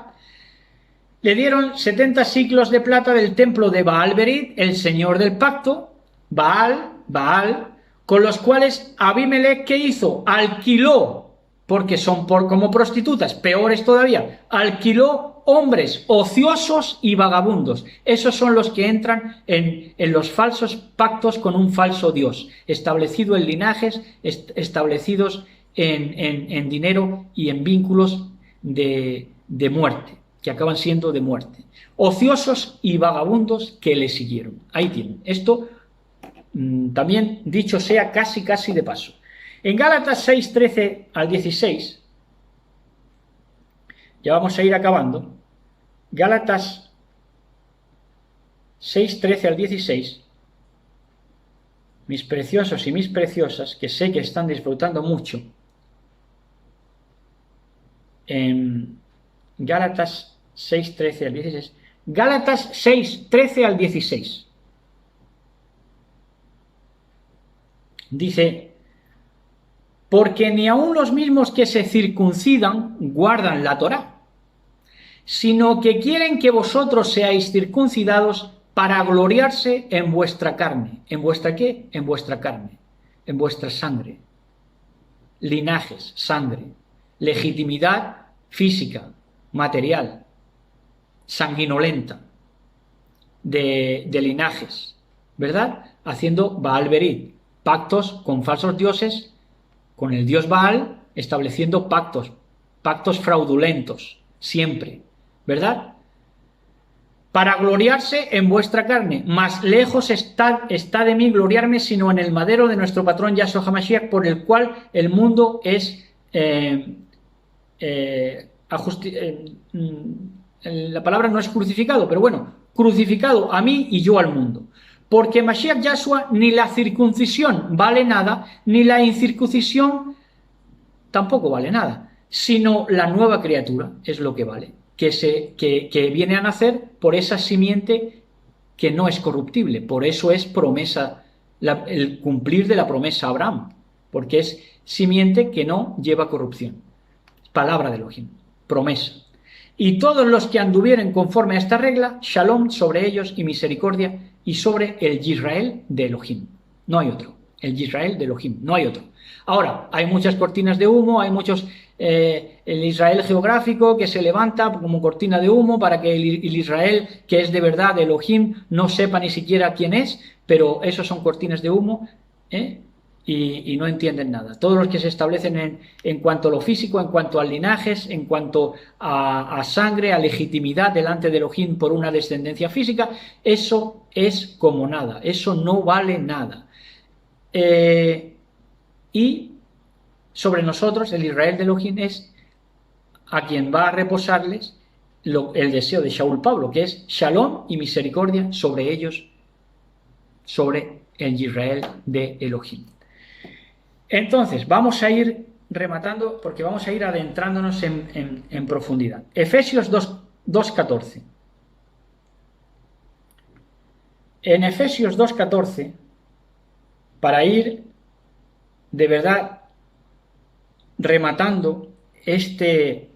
Le dieron 70 siclos de plata del templo de Baal Berit, el señor del pacto, Baal, con los cuales Abimelech, ¿qué hizo? Alquiló, porque son como prostitutas, peores todavía, alquiló hombres ociosos y vagabundos. Esos son los que entran en los falsos pactos con un falso Dios, establecido en linajes, establecidos en dinero y en vínculos de muerte, que acaban siendo de muerte. Ociosos y vagabundos que le siguieron. Ahí tienen. Esto también dicho sea casi de paso. En Gálatas 6, 13 al 16, ya vamos a ir acabando, Gálatas 6, 13 al 16, mis preciosos y mis preciosas, que sé que están disfrutando mucho, en Gálatas 6, 13 al 16, Gálatas 6, 13 al 16, dice: porque ni aun los mismos que se circuncidan guardan la Torá, sino que quieren que vosotros seáis circuncidados para gloriarse en vuestra carne. ¿En vuestra qué? En vuestra carne, en vuestra sangre. Linajes, sangre, legitimidad física, material, sanguinolenta, de linajes, ¿verdad? Haciendo Baal Berit, pactos con falsos dioses, con el dios Baal, estableciendo pactos fraudulentos, siempre, ¿verdad? Para gloriarse en vuestra carne, más lejos está de mí gloriarme, sino en el madero de nuestro patrón Yahshua HaMashiach, por el cual el mundo es la palabra no es crucificado, pero bueno, crucificado a mí y yo al mundo. Porque Mashiach Yahshua ni la circuncisión vale nada, ni la incircuncisión tampoco vale nada, sino la nueva criatura es lo que vale, que viene a nacer por esa simiente que no es corruptible. Por eso es promesa, el cumplir de la promesa a Abraham, porque es simiente que no lleva corrupción. Palabra de Elohim, promesa. Y todos los que anduvieren conforme a esta regla, shalom sobre ellos y misericordia, y sobre el Israel de Elohim. No hay otro. El Israel de Elohim, no hay otro. Ahora, hay muchas cortinas de humo, hay muchos... el Israel geográfico que se levanta como cortina de humo para que el Israel que es de verdad de Elohim no sepa ni siquiera quién es, pero esos son cortinas de humo, y no entienden nada. Todos los que se establecen en cuanto a lo físico, en cuanto a linajes, en cuanto a sangre, a legitimidad delante de Elohim por una descendencia física, eso es como nada, eso no vale nada. Y sobre nosotros, el Israel de Elohim es a quien va a reposarles el deseo de Shaul Pablo, que es shalom y misericordia sobre ellos, sobre el Israel de Elohim. Entonces, vamos a ir rematando porque vamos a ir adentrándonos en profundidad. Efesios 2:14. En Efesios 2:14, para ir de verdad rematando este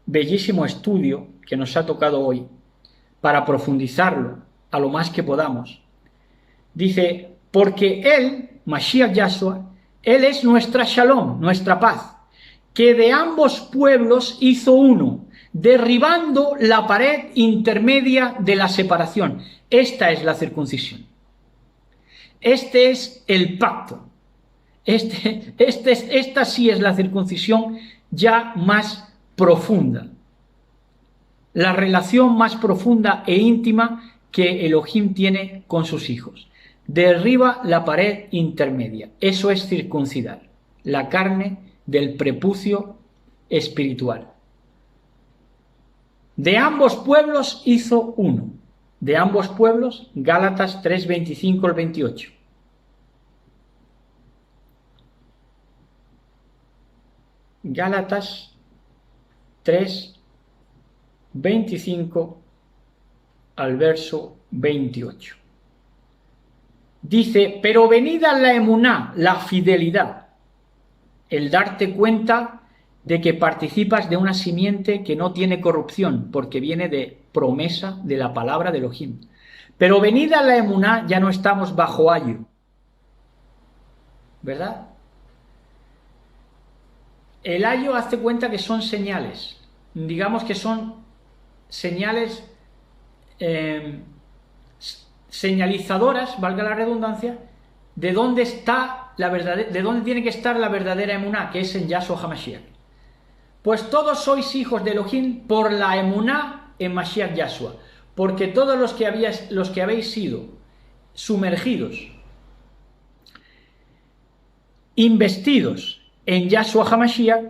bellísimo estudio que nos ha tocado hoy, para profundizarlo a lo más que podamos, dice, porque Él, Mashiach Yahshua, Él es nuestra shalom, nuestra paz, que de ambos pueblos hizo uno, derribando la pared intermedia de la separación. Esta es la circuncisión. Este es el pacto. Esta sí es la circuncisión ya más profunda. La relación más profunda e íntima que Elohim tiene con sus hijos. Derriba la pared intermedia. Eso es circuncidar la carne del prepucio espiritual. De ambos pueblos hizo uno. De ambos pueblos, Gálatas 3:25 al 28. Gálatas 3:25 al verso 28. Dice, pero venida la emuná, la fidelidad, el darte cuenta de que participas de una simiente que no tiene corrupción, porque viene de promesa de la palabra de Elohim. Pero venida la emuná, ya no estamos bajo ayo, ¿verdad? El ayo hace cuenta que son señales, digamos que son señales señalizadoras, valga la redundancia, de dónde está de dónde tiene que estar la verdadera emuná, que es en Yahshua HaMashiach. Pues todos sois hijos de Elohim por la emuná en Mashiach Yahshua, porque todos los que habéis sido sumergidos, investidos en Yahshua HaMashiach,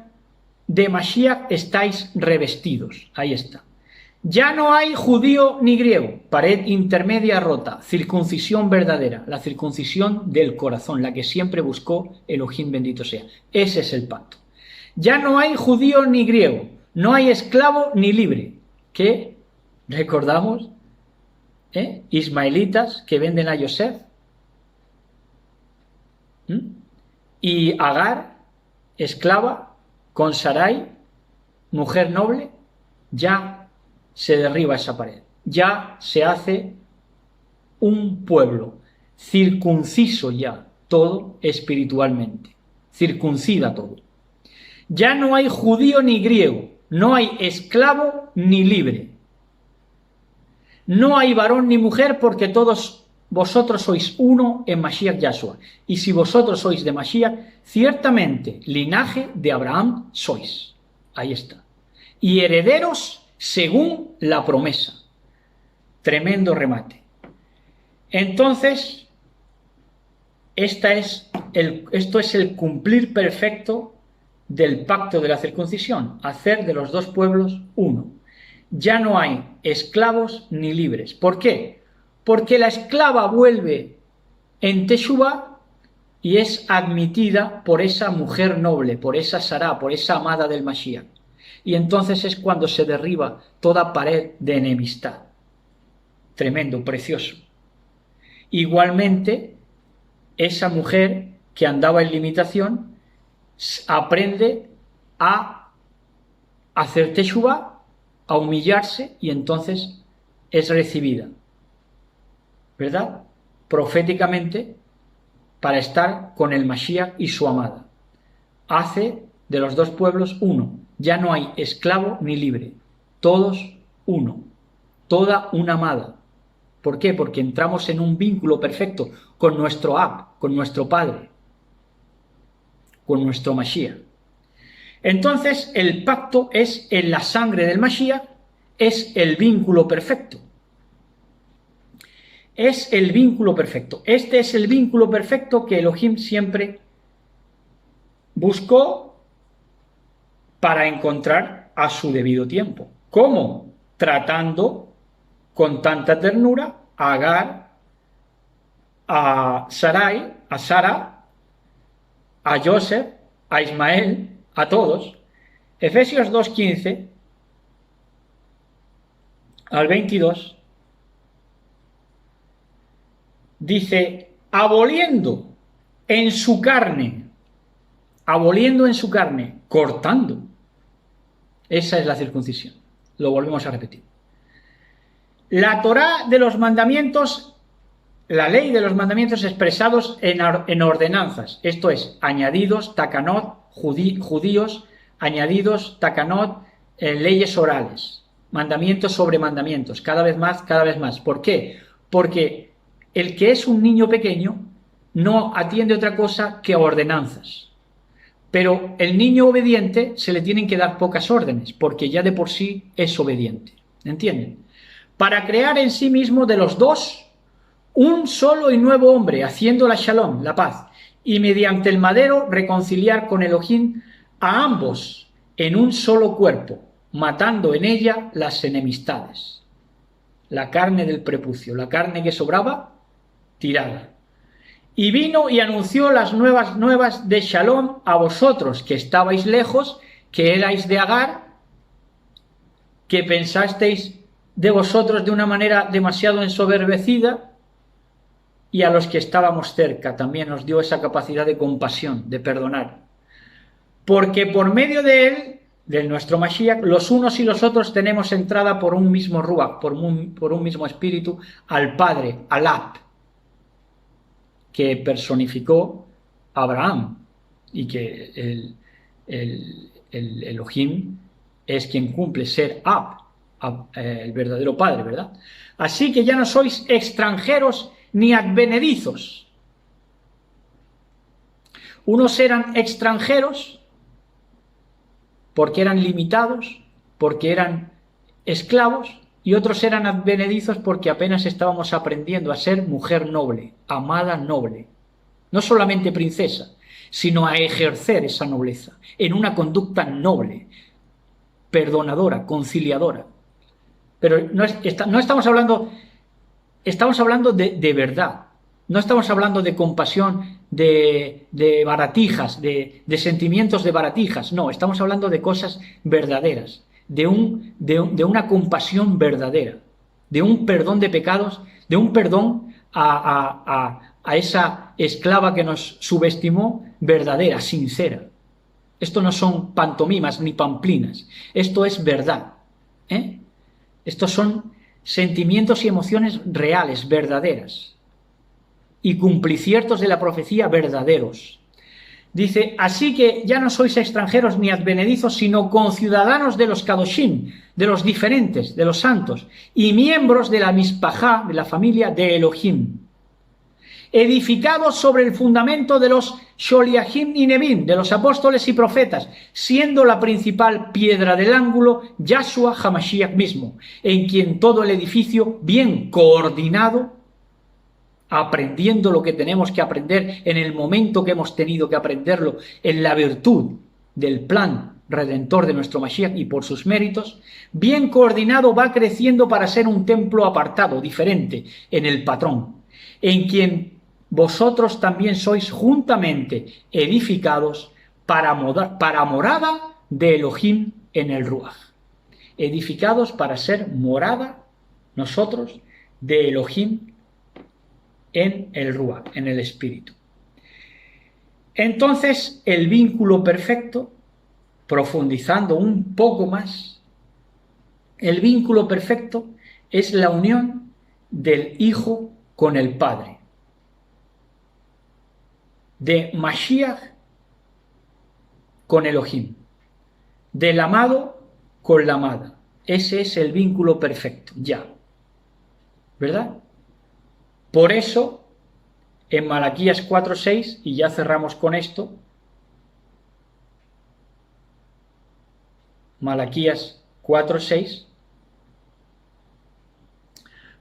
de Mashiach estáis revestidos. Ahí está. Ya no hay judío ni griego, pared intermedia rota, circuncisión verdadera, la circuncisión del corazón, la que siempre buscó Elohim, bendito sea. Ese es el pacto. Ya no hay judío ni griego, no hay esclavo ni libre, que recordamos, ismaelitas que venden a Yosef, y Agar, esclava, con Sarai, mujer noble, ya se derriba esa pared, ya se hace un pueblo circunciso ya, todo espiritualmente, circuncida todo. Ya no hay judío ni griego, no hay esclavo ni libre, no hay varón ni mujer, porque todos vosotros sois uno en Mashiach Yahshua. Y si vosotros sois de Mashiach, ciertamente linaje de Abraham sois. Ahí está. Y herederos según la promesa. Tremendo remate. Entonces, esto es el cumplir perfecto del pacto de la circuncisión, hacer de los dos pueblos uno. Ya no hay esclavos ni libres. ¿Por qué? Porque la esclava vuelve en Teshuvá y es admitida por esa mujer noble, por esa Sará, por esa amada del Mashiach. Y entonces es cuando se derriba toda pared de enemistad. Tremendo, precioso. Igualmente, esa mujer que andaba en limitación aprende a hacer Teshuvá, a humillarse, y entonces es recibida, ¿verdad? Proféticamente, para estar con el Mashiach y su amada. Hace de los dos pueblos uno. Ya no hay esclavo ni libre, todos uno, toda una amada. ¿Por qué? Porque entramos en un vínculo perfecto con nuestro Ab, con nuestro Padre, con nuestro Mashiach. Entonces el pacto es en la sangre del Mashiach, es el vínculo perfecto. Es el vínculo perfecto. Este es el vínculo perfecto que Elohim siempre buscó para encontrar a su debido tiempo. ¿Cómo? Tratando con tanta ternura a Agar, a Sarai, a Sara, a Joseph, a Ismael, a todos. Efesios 2:15 al 22 dice, aboliendo en su carne, cortando. Esa es la circuncisión. Lo volvemos a repetir. La Torá de los mandamientos, la ley de los mandamientos expresados en ordenanzas, esto es, añadidos, takanot, judíos, añadidos, takanot, leyes orales, mandamientos sobre mandamientos, cada vez más, cada vez más. ¿Por qué? Porque el que es un niño pequeño no atiende otra cosa que a ordenanzas. Pero el niño obediente se le tienen que dar pocas órdenes, porque ya de por sí es obediente. ¿Entienden? Para crear en sí mismo de los dos un solo y nuevo hombre, haciendo la shalom, la paz, y mediante el madero reconciliar con Elohim a ambos en un solo cuerpo, matando en ella las enemistades. La carne del prepucio, la carne que sobraba, tirada. Y vino y anunció las nuevas de Shalom a vosotros, que estabais lejos, que erais de Agar, que pensasteis de vosotros de una manera demasiado ensoberbecida, y a los que estábamos cerca también nos dio esa capacidad de compasión, de perdonar. Porque por medio de él, de nuestro Mashiach, los unos y los otros tenemos entrada por un mismo Ruach, por un mismo espíritu, al Padre, al Ab, que personificó a Abraham, y que el Elohim es quien cumple ser Ab, el verdadero Padre, ¿verdad? Así que ya no sois extranjeros ni advenedizos. Unos eran extranjeros porque eran limitados, porque eran esclavos, y otros eran advenedizos porque apenas estábamos aprendiendo a ser mujer noble, amada noble. No solamente princesa, sino a ejercer esa nobleza en una conducta noble, perdonadora, conciliadora. Pero no estamos hablando, estamos hablando de verdad. No estamos hablando de compasión, de baratijas, de sentimientos de baratijas. No, estamos hablando de cosas verdaderas. De una compasión verdadera, de un perdón de pecados, de un perdón a esa esclava que nos subestimó, verdadera, sincera. Esto no son pantomimas ni pamplinas, esto es verdad. Estos son sentimientos y emociones reales, verdaderas, y cumplicientos de la profecía verdaderos. Dice, así que ya no sois extranjeros ni advenedizos, sino conciudadanos de los Kadoshim, de los diferentes, de los santos, y miembros de la Mispajá, de la familia de Elohim, edificados sobre el fundamento de los Sholiachim y Nebim, de los apóstoles y profetas, siendo la principal piedra del ángulo Yahshua HaMashiach mismo, en quien todo el edificio, bien coordinado, aprendiendo lo que tenemos que aprender en el momento que hemos tenido que aprenderlo, en la virtud del plan redentor de nuestro Mashiach y por sus méritos, bien coordinado va creciendo para ser un templo apartado, diferente, en el patrón, en quien vosotros también sois juntamente edificados para morada de Elohim en el Ruach. Edificados para ser morada, nosotros, de Elohim en el Ruach, en el Espíritu. Entonces, el vínculo perfecto, profundizando un poco más, el vínculo perfecto es la unión del Hijo con el Padre, de Mashiach con Elohim, del amado con la amada. Ese es el vínculo perfecto, ya. ¿Verdad? Por eso, en Malaquías 4:6, y ya cerramos con esto, Malaquías 4:6,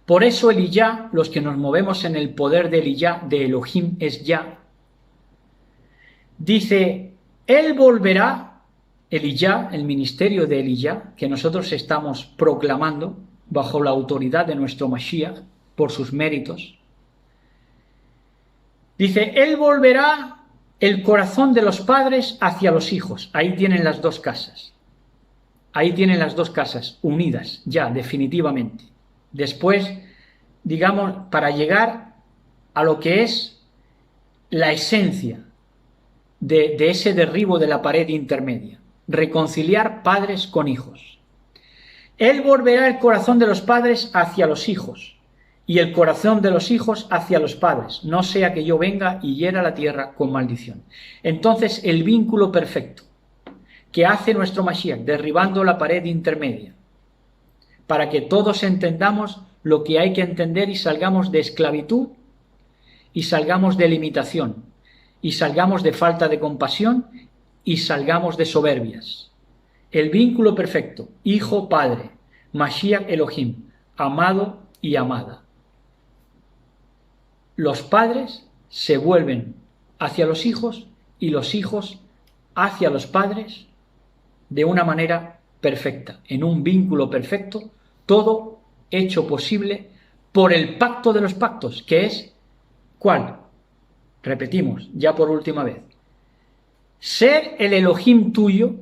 por eso el Iyá, los que nos movemos en el poder del Iyá, de Elohim es ya, dice, él volverá, el Iyá, el ministerio de Iyá, que nosotros estamos proclamando bajo la autoridad de nuestro Mashiach, por sus méritos, dice, él volverá el corazón de los padres hacia los hijos. Ahí tienen las dos casas. Ahí tienen las dos casas unidas, ya, definitivamente. Después, digamos, para llegar a lo que es la esencia de ese derribo de la pared intermedia. Reconciliar padres con hijos. Él volverá el corazón de los padres hacia los hijos, y el corazón de los hijos hacia los padres, no sea que yo venga y hiera la tierra con maldición. Entonces, el vínculo perfecto que hace nuestro Mashiach, derribando la pared intermedia, para que todos entendamos lo que hay que entender y salgamos de esclavitud, y salgamos de limitación, y salgamos de falta de compasión, y salgamos de soberbias. El vínculo perfecto, hijo-padre, Mashiach Elohim, amado y amada. Los padres se vuelven hacia los hijos y los hijos hacia los padres de una manera perfecta, en un vínculo perfecto, todo hecho posible por el pacto de los pactos, que es, ¿cuál? Repetimos, ya por última vez. Ser el Elohim tuyo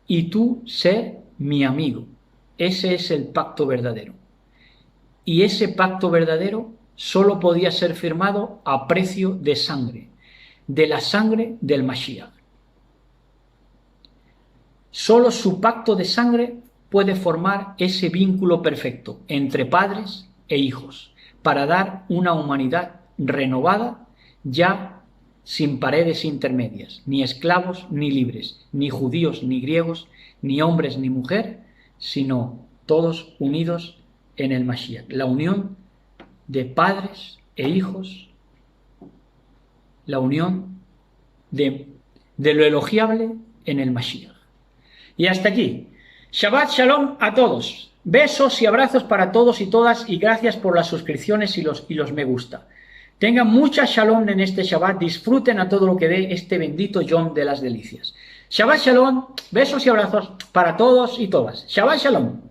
y tú ser mi amigo. Ese es el pacto verdadero. Y ese pacto verdadero solo podía ser firmado a precio de sangre, de la sangre del Mashiach. Solo su pacto de sangre puede formar ese vínculo perfecto entre padres e hijos, para dar una humanidad renovada, ya sin paredes intermedias, ni esclavos ni libres, ni judíos ni griegos, ni hombres ni mujer, sino todos unidos en el Mashiach. La unión de padres e hijos, la unión de lo elogiable en el Mashiach. Y hasta aquí. Shabbat Shalom a todos. Besos y abrazos para todos y todas, y gracias por las suscripciones y los me gusta. Tengan mucha Shalom en este Shabbat, disfruten a todo lo que dé este bendito Yom de las delicias. Shabbat Shalom, besos y abrazos para todos y todas. Shabbat Shalom.